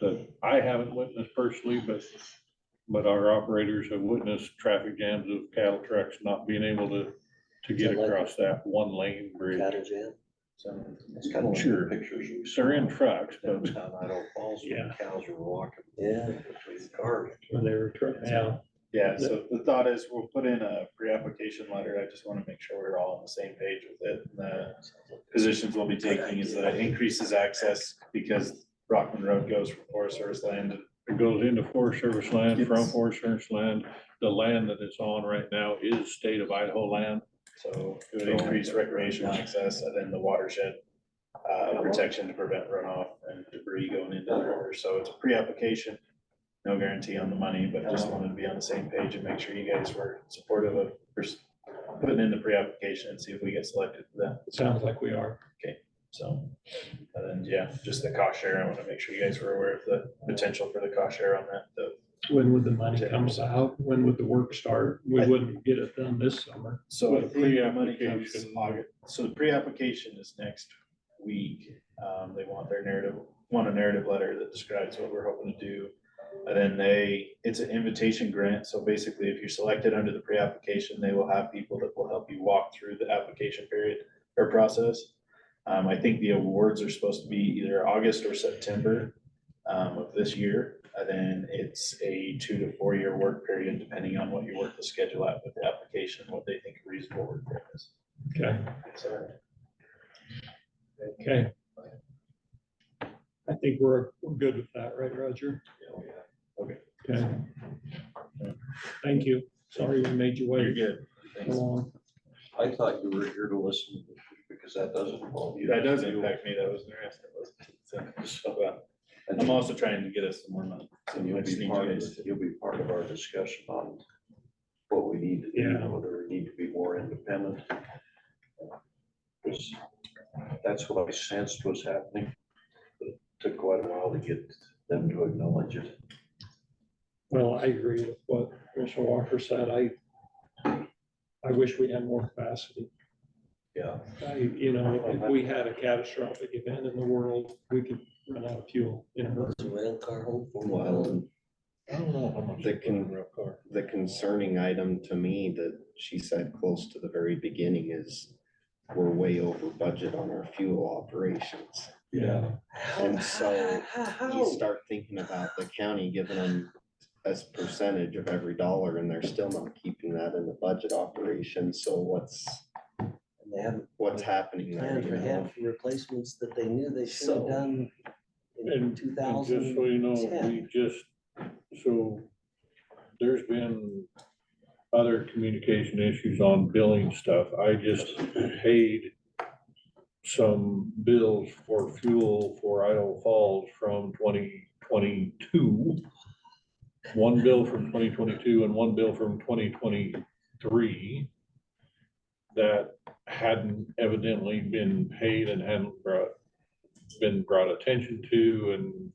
S12: that I haven't witnessed personally, but our operators have witnessed traffic jams of cattle trucks not being able to get across that one lane bridge.
S9: Cattle jam.
S4: So it's kind of like
S12: Sure.
S4: the pictures we
S12: They're in
S4: saw
S12: trucks, but
S4: downtown Idaho Falls, when
S1: Yeah.
S4: cows were walking
S9: Yeah.
S4: between the cars.
S1: When they were, yeah.
S13: Yeah, so the thought is we'll put in a pre-application letter. I just want to make sure we're all on the same page with it. The positions we'll be taking is that it increases access because Rockman Road goes from Forest Service land.
S12: it goes into Forest Service land, from Forest Service land. The land that it's on right now is state of Idaho land.
S13: So it would increase recreational access and then the watershed protection to prevent runoff and debris going into the river. So it's a pre-application. No guarantee on the money, but just wanted to be on the same page and make sure you guys were supportive of putting in the pre-application and see if we get selected for that.
S1: It sounds like we are.
S13: So, and then, yeah, just the cost share. I want to make sure you guys were aware of the potential for the cost share on that.
S1: When would the money come out? When would the work start? We wouldn't get it done this summer.
S13: So I
S12: With
S13: think the money comes
S12: pre-application.
S13: August. So the pre-application is next week. They want a narrative letter that describes what we're hoping to do. And then it's an invitation grant. So basically, if you're selected under the pre-application, they will have people that will help you walk through the application period or process. I think the awards are supposed to be either August or September of this year. And then it's a 2 to 4 year work period, depending on what you work the schedule out with the application, what they think a reasonable work period is.
S1: Okay.
S13: So,
S1: Okay. I think we're good with that, right, Roger?
S13: Okay.
S1: Okay. Thank you. Sorry we made you wait.
S13: You're good. Thanks.
S1: Long.
S4: I thought you were here to listen, because that doesn't involve you.
S13: That does impact me. That was interesting. I'm also trying to get us some more money. So
S4: And
S13: I just need you guys to-
S4: you'll be part of our discussion on what we need to do,
S1: Yeah.
S4: whether we need to be more independent. Because that's what I sensed was happening. But it took quite a while to get them to acknowledge it.
S1: Well, I agree with what Commissioner Walker said. I wish we had more capacity.
S4: Yeah.
S1: You know, if we had a catastrophic event in the world, we could run out of fuel, you know.
S9: What's a rail car hold for?
S3: Well,
S12: I don't know how much.
S3: The
S12: they put in a rail car.
S3: the concerning item to me that she said close to the very beginning is we're way over budget on our fuel operations.
S12: Yeah.
S3: And so you start thinking about the county giving them a percentage of every dollar and they're still not keeping that in the budget operation. So
S9: And they haven't
S3: what's happening there,
S9: planned
S3: you
S9: for
S3: know?
S9: half the replacements that they knew they should have
S3: So-
S9: done in
S12: And
S9: two
S12: and
S9: thousand.
S12: just so you know, so there's been other communication issues on billing stuff. I just paid some bills for fuel for Idaho Falls from 2022. One bill from 2022 and one bill from 2023 that hadn't evidently been paid and hadn't been brought attention to. And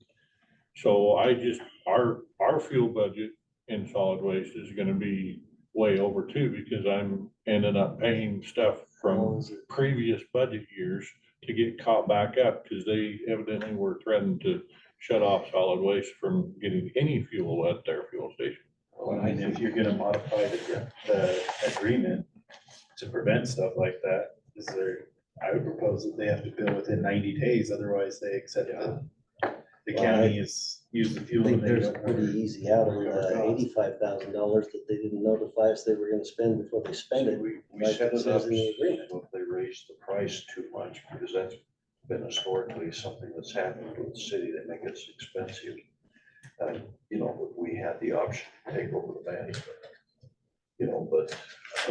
S12: so our fuel budget in solid waste is gonna be way over too, because I'm ending up paying stuff from previous budget years to get caught back up, because they evidently were threatened to shut off solid waste from getting any fuel at their fuel station.
S13: Well, I mean, if you're gonna modify the agreement to prevent stuff like that, I would propose that they have to bill within 90 days, otherwise they accept that the county is use the
S9: I
S13: fuel.
S9: think
S13: and they
S9: there's a
S13: don't
S9: pretty
S13: cover-
S9: easy out on
S13: cover
S9: the
S13: costs.
S9: $85,000 that they didn't notify us they were gonna spend before they spent it.
S8: We
S9: like
S8: set
S9: it
S8: it
S9: says
S8: up
S9: in the agreement.
S8: so if they raise the price too much, because that's been historically something that's happened with the city, they make it expensive. You know, we had the option to take over the management, you know, but,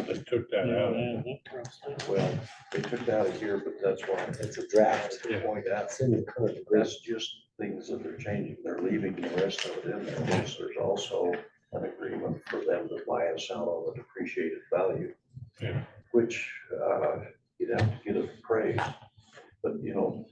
S12: They took that out.
S8: well, they took that out of here, but that's why.
S9: It's a draft.
S8: To point out,
S9: It's in the current agreement.
S8: that's just things that they're changing, they're leaving the rest of it in there. Because there's also an agreement for them to buy us out on the depreciated value.
S12: Yeah.
S8: Which, you'd have to get it appraised, but you know,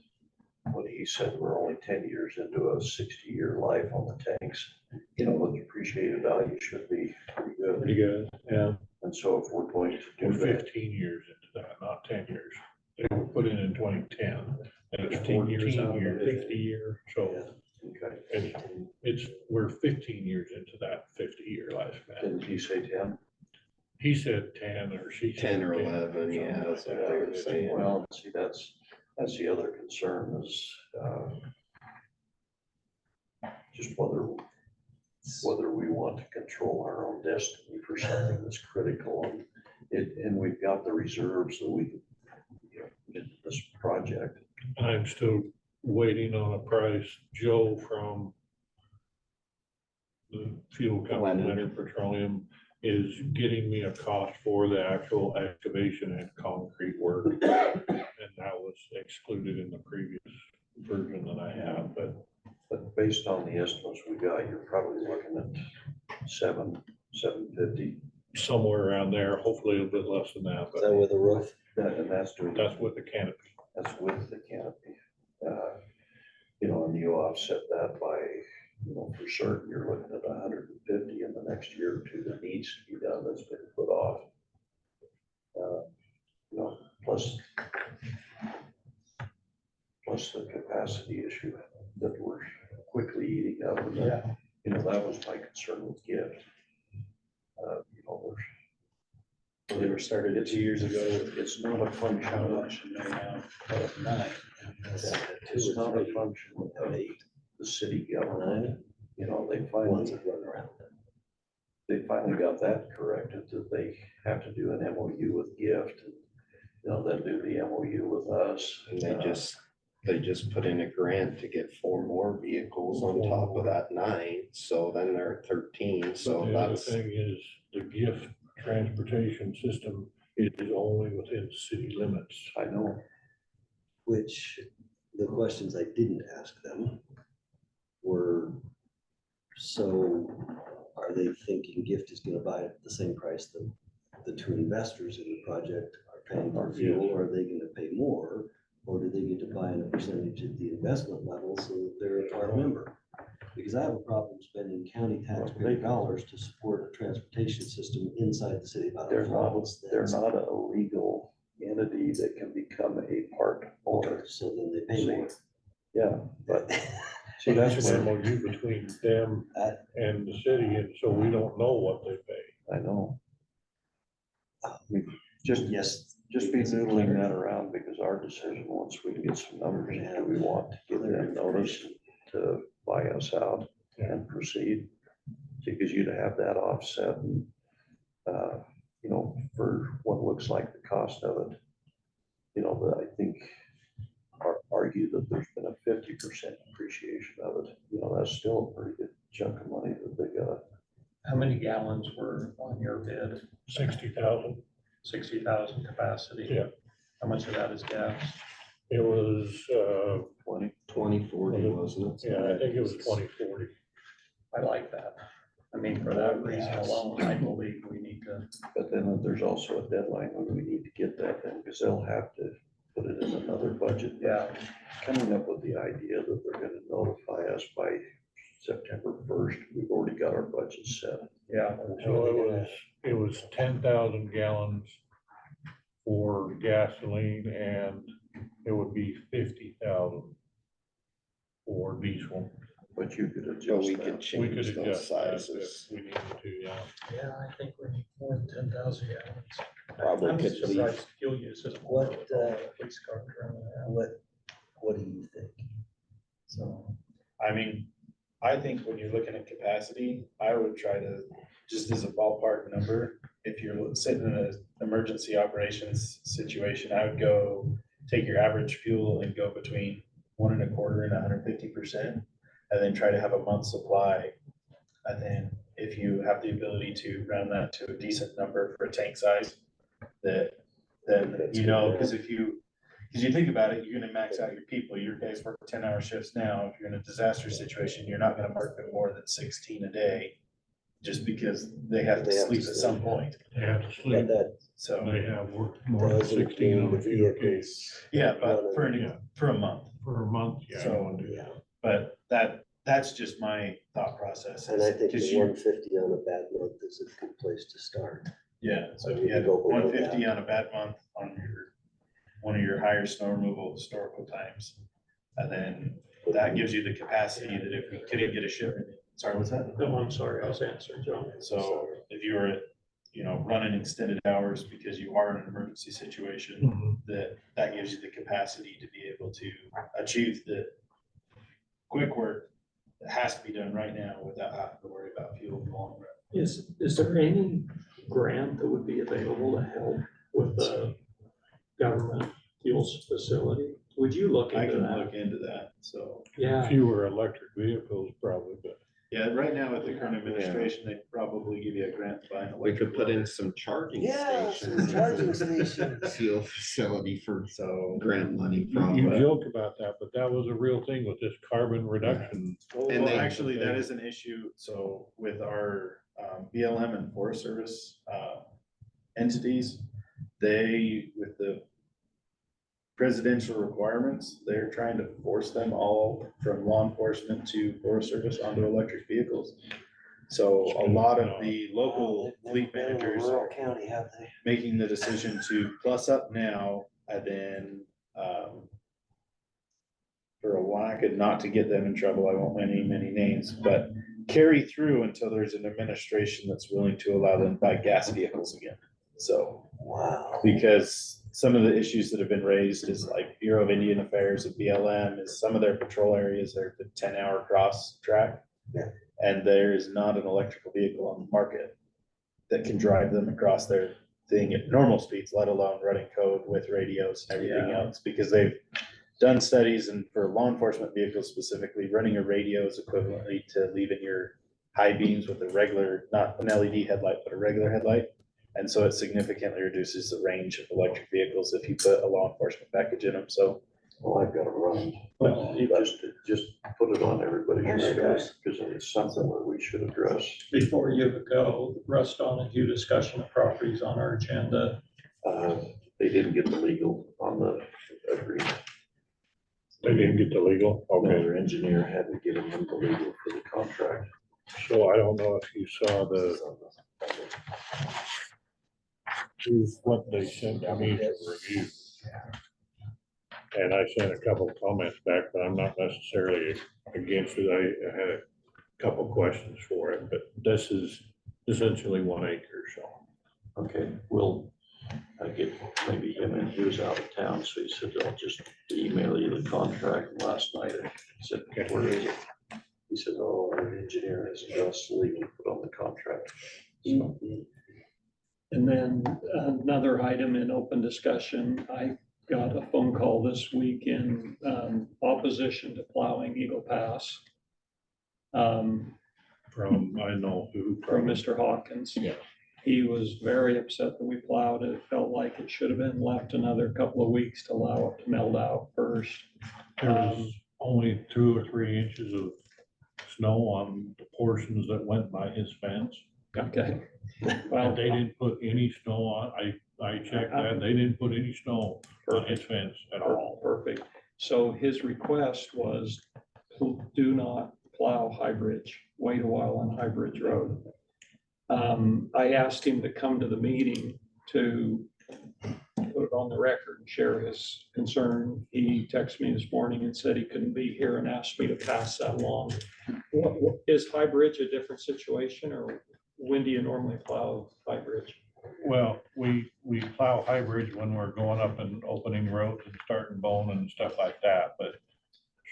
S8: what he said, we're only 10 years into a 60-year life on the tanks. You know, the depreciated value should be pretty good.
S1: Pretty good, yeah.
S8: And so if we're going to
S12: We're
S8: do that,
S12: 15 years into that, not 10 years. They were put in 2010, and it's
S1: 15 years
S12: 14
S1: out of a
S12: years.
S1: 50-year,
S12: So
S8: okay,
S12: we're 15 years into that 50-year lifespan.
S8: didn't he say 10?
S12: He said 10 or she said
S3: 10 or 11,
S12: something
S3: yeah,
S12: like
S3: that's what
S12: that.
S3: they were saying.
S8: Well, see, that's the other concern is, just whether we want to control our own destiny for something that's critical. And we've got the reserves that we can, you know, put into this project.
S12: I'm still waiting on a price. Joe from the fuel company, Leonard Petroleum, is getting me a cost for the actual excavation and concrete work. And that was excluded in the previous version that I have, but
S8: But based on the estimates we got, you're probably looking at $750.
S12: somewhere around there, hopefully a little bit less than that,
S9: Is
S12: but
S9: that with a roof?
S8: And that's
S12: with the canopy.
S8: that's with the canopy. You know, and you offset that by, you know, for certain, you're looking at 150 in the next year or two that needs to be done, that's been put off. You know, plus the capacity issue that we're quickly eating up. And that, you know, that was my concern with gift. You know,
S13: They were started 2 years ago.
S8: it's not a function of,
S13: Now, 9.
S8: it's not a function of the city government. You know, they finally got that corrected, that they have to do an MOU with gift. And, you know, then do the MOU with us.
S3: And they just put in a grant to get 4 more vehicles on top of that 9, so then they're at 13, so
S12: But the other
S3: that's.
S12: thing is the gift transportation system is only within city limits.
S8: I know.
S9: Which the questions I didn't ask them were, so are they thinking gift is gonna buy it at the same price that the 2 investors in the project are paying for fuel? Or are they gonna pay more? Or do they get to buy in a percentage at the investment level so that they're a part member? Because I have a problem spending county taxpayer dollars to support a transportation system inside the city of Idaho Falls.
S8: They're not a legal entity that can become a part owner.
S9: So then they pay more.
S8: Yeah, but
S12: So that's an MOU between them
S9: I-
S12: and the city, and so we don't know what they pay.
S8: I know. We just,
S9: Yes.
S8: just be noodling that around because our decision, once we get some numbers, do we want to give them notice to buy us out and proceed? Because you'd have that offset and, you know, for what looks like the cost of it. You know, but I think argue that there's been a 50% appreciation of it. You know, that's still a pretty good chunk of money that they got.
S1: How many gallons were on your bid?
S12: 60,000.
S1: 60,000 capacity?
S12: Yeah.
S1: How much of that is gas?
S12: It was,
S3: 2040, wasn't it?
S12: yeah, I think it was 2040.
S1: I like that. I mean, for that reason alone, I believe we need to.
S8: But then there's also a deadline when we need to get that then, because they'll have to put it in another budget.
S1: Yeah.
S8: Coming up with the idea that they're gonna notify us by September 1st, we've already got our budget set.
S1: Yeah.
S12: So it was 10,000 gallons for gasoline, and it would be 50,000 for diesel.
S8: But you could
S3: So
S8: adjust
S3: we
S8: that.
S3: could
S12: We could
S3: change those
S12: adjust that if
S3: sizes.
S12: we needed to, yeah.
S1: Yeah, I think we need more than 10,000 gallons.
S3: Probably
S1: I'm
S3: could
S1: surprised
S3: leave.
S1: fuel use is more.
S9: What,
S1: with all the police cars running around.
S9: what do you think?
S13: So, I mean, I think when you're looking at capacity, I would try to, just as a ballpark number, if you're sitting in an emergency operations situation, I would go take your average fuel and go between 1.25% and 150%, and then try to have a month's supply. And then if you have the ability to round that to a decent number for a tank size, then, you know, because you think about it, you're gonna max out your people. Your guys work 10-hour shifts now. If you're in a disaster situation, you're not gonna work them more than 16 a day, just because they have to sleep at some point.
S12: They have to
S9: But
S12: sleep,
S9: that
S12: so they have worked more than
S9: doesn't
S12: 16
S9: mean
S12: on
S9: the
S12: a few occasions.
S9: vehicles.
S13: Yeah, but
S12: Yeah.
S13: for a month.
S12: For a month, yeah.
S13: So-
S12: you wanna do that.
S13: But that's just my thought process.
S9: And I think
S13: Because
S9: the 150 on a bad month is a good place to start.
S13: Yeah, so if
S9: You
S13: you had
S9: go below
S13: 150
S9: that.
S13: on a bad month on one of your higher snow removal historical times. And then that gives you the capacity that if we couldn't get a shipment, sorry, what's that?
S1: No, I'm sorry, I was answering, John.
S13: So if you were, running extended hours because you are in an emergency situation,
S12: Mhm.
S13: that gives you the capacity to be able to achieve the quick work that has to be done right now without having to worry about fuel in the long run.
S1: Is there any grant that would be available to help with the government fuels facility? Would you look
S13: I
S1: into
S13: can
S1: that?
S13: look into that, so.
S1: Yeah,
S12: Fewer electric vehicles probably, but
S13: Yeah, right now with the current administration, they probably give you a grant to buy an
S3: We could
S13: electric.
S3: put in
S13: motor.
S3: some charging
S9: Yeah,
S3: stations.
S9: some charging
S3: at the
S9: stations.
S3: Fuel facility for
S13: So,
S3: grant money
S12: you
S3: from.
S12: joke about that, but that was a real thing with this carbon reduction.
S3: And
S13: well,
S3: they-
S13: actually, that is an issue. So with our BLM and Forest Service entities, with the presidential requirements, they're trying to force them all from law enforcement to Forest Service onto electric vehicles. So a lot of the local fleet
S9: They've never been in a
S13: managers
S9: rural
S13: are
S9: county, have they?
S13: making the decision to plus up now and then, for a whack, not to get them in trouble, I won't name any names, but carry through until there's an administration that's willing to allow them to buy gas vehicles again. So,
S9: Wow.
S13: because some of the issues that have been raised is like Bureau of Indian Affairs and BLM is some of their patrol areas are the 10-hour cross track.
S9: Yeah.
S13: And there is not an electrical vehicle on the market that can drive them across their thing at normal speeds, let alone running code with radios and everything
S1: Yeah.
S13: else, because they've done studies and for law enforcement vehicles specifically, running a radio is equivalently to leaving your high beams with a regular, not an LED headlight, but a regular headlight. And so it significantly reduces the range of electric vehicles if you put a law enforcement package in them. So
S8: Well, I've got to run. But you just put it on everybody's radar because it's something that we should address.
S1: before you go, Russ Donahue discussion of properties on our agenda.
S8: They didn't get the legal on the agreement.
S12: They didn't get the legal, okay.
S8: Their engineer had to give them the legal for the contract.
S12: So I don't know if you saw is what they sent me to review. And I sent a couple of comments back, but I'm not necessarily against it. I had a couple of questions for it, but this is essentially 1 acre, so.
S8: Okay, we'll, I get, maybe him, and he was out of town, so he said, I'll just email you the contract. Last night, I said, where is it? He said, oh, our engineer has just legally put on the contract. So,
S1: And then another item in open discussion, I got a phone call this week in opposition to plowing Eagle Pass.
S12: From, I know who.
S1: From Mr. Hawkins.
S12: Yeah.
S1: He was very upset that we plowed it. Felt like it should have been left another couple of weeks to allow it to melt out first.
S12: There was only 2 or 3 inches of snow on the portions that went by his fence.
S1: Okay.
S12: Well, they didn't put any snow on. I checked that. They didn't put any snow on his fence at all.
S1: Perfect. So his request was, do not plow High Bridge. Wait a while on High Bridge Road. I asked him to come to the meeting to put it on the record and share his concern. He texted me this morning and said he couldn't be here and asked me to pass that along. Is High Bridge a different situation, or when do you normally plow High Bridge?
S12: Well, we plow High Bridge when we're going up and opening roads and starting bone and stuff like that, but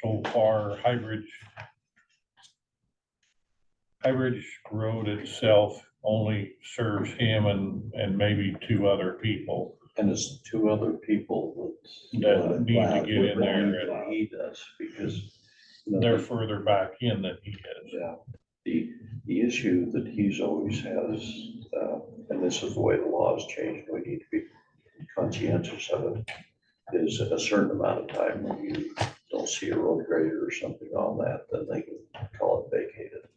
S12: so far High Bridge Road itself only serves him and maybe 2 other people
S8: and it's 2 other people
S12: that need to get in there,
S8: that he does, because
S12: and they're further back in than he is.
S8: yeah, the issue that he's always has, and this is the way the law has changed, we need to be conscientious of it, is a certain amount of time when you don't see a road grader or something on that, then they can call it vacated.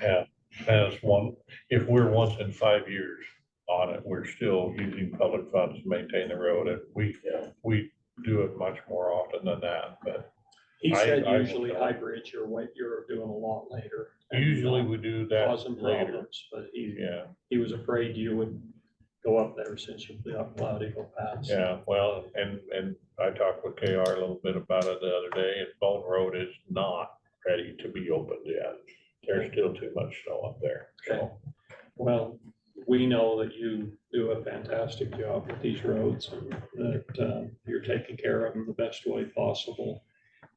S12: Yeah, that's one, if we're once in 5 years on it, we're still using public funds to maintain the road, and we do it much more often than that, but.
S1: He said
S12: I
S1: usually
S12: will-
S1: High Bridge, you're doing a lot later.
S12: Usually we do that
S1: Causing
S12: later,
S1: problems, but
S12: yeah.
S1: he was afraid you would go up there since you plowed Eagle Pass.
S12: Yeah, well, and I talked with KR a little bit about it the other day, and Bone Road is not ready to be opened yet. There's still too much snow up there, so.
S1: Well, we know that you do a fantastic job with these roads and that you're taking care of them the best way possible.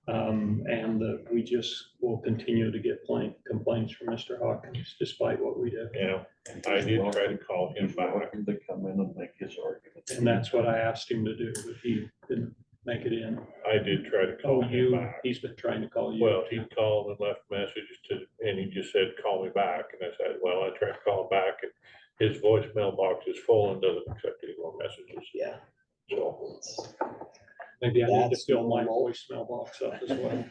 S1: And we just will continue to get complaints from Mr. Hawkins despite what we do.
S12: Yeah, I did try to call him back.
S8: Welcome to come in and make his argument.
S1: And that's what I asked him to do, but he didn't make it in.
S12: I did try to call him back.
S1: He's been trying to call you.
S12: Well, he called and left messages and he just said, call me back. And I said, well, I tried to call him back and his voicemail box is full and doesn't accept any more messages.
S9: Yeah.
S12: So.
S1: Maybe I need to
S9: That's
S1: fill my
S9: normal.
S1: voicemail box up as well.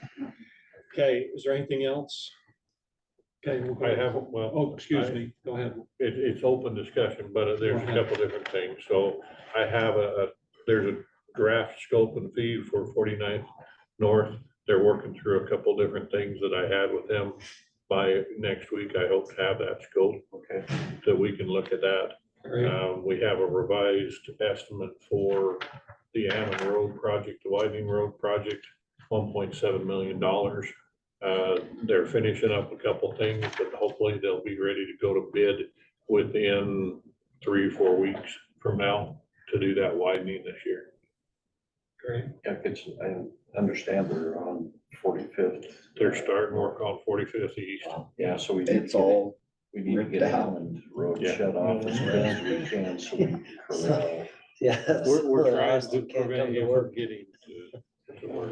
S1: Okay, is there anything else? Okay. we'll go-
S12: I haven't, well.
S1: Oh, excuse me, go ahead.
S12: It's open discussion, but there's a
S1: Go ahead.
S12: couple different things. So I have there's a draft scope and fee for 49th North. They're working through a couple different things that I had with them. By next week, I hope to have that scope. Okay. So we can look at that.
S1: Great.
S12: We have a revised estimate for the Ammon Road project, the widening road project, $1.7 million. They're finishing up a couple things, but hopefully they'll be ready to go to bid within 3 or 4 weeks from now to do that widening this year.
S1: Great.
S8: Yeah, I understand they're on 45th.
S12: They're starting work on 45th East.
S8: Yeah, so we need
S5: It's
S8: to get,
S5: all
S8: we need to get Hammond Road
S12: Yeah.
S8: shut off as best as we can, so we can correct.
S9: Yeah.
S12: We're trying to
S9: Can't come
S12: prevent
S9: to
S12: him
S9: work.
S12: from getting to work.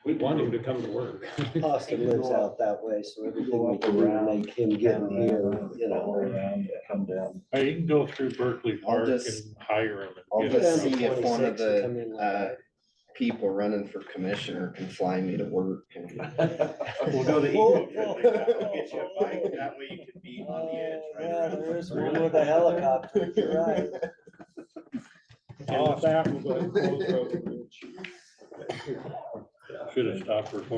S1: We want him to come to work.
S9: Austin lives out that way, so everything we can do to make him get here, you know.
S8: Around, come down.
S12: Hey, you can go through Berkeley Park and
S3: just-
S12: hire him.
S3: I'll
S12: and
S9: Go
S12: get
S3: just
S9: down
S12: him.
S9: to
S3: see if one of
S9: 26 and come
S3: the
S9: in like that.
S3: people running for commissioner can fly me to work. And
S13: We'll go to
S9: Whoa,
S13: Eco.
S9: whoa.
S13: We'll get you a bike, that way you can be on the edge right
S9: Yeah,
S13: around.
S9: there is one with a helicopter, you're right.
S1: And with that, we'll go ahead and close road and bridge.
S12: Should have stopped recording.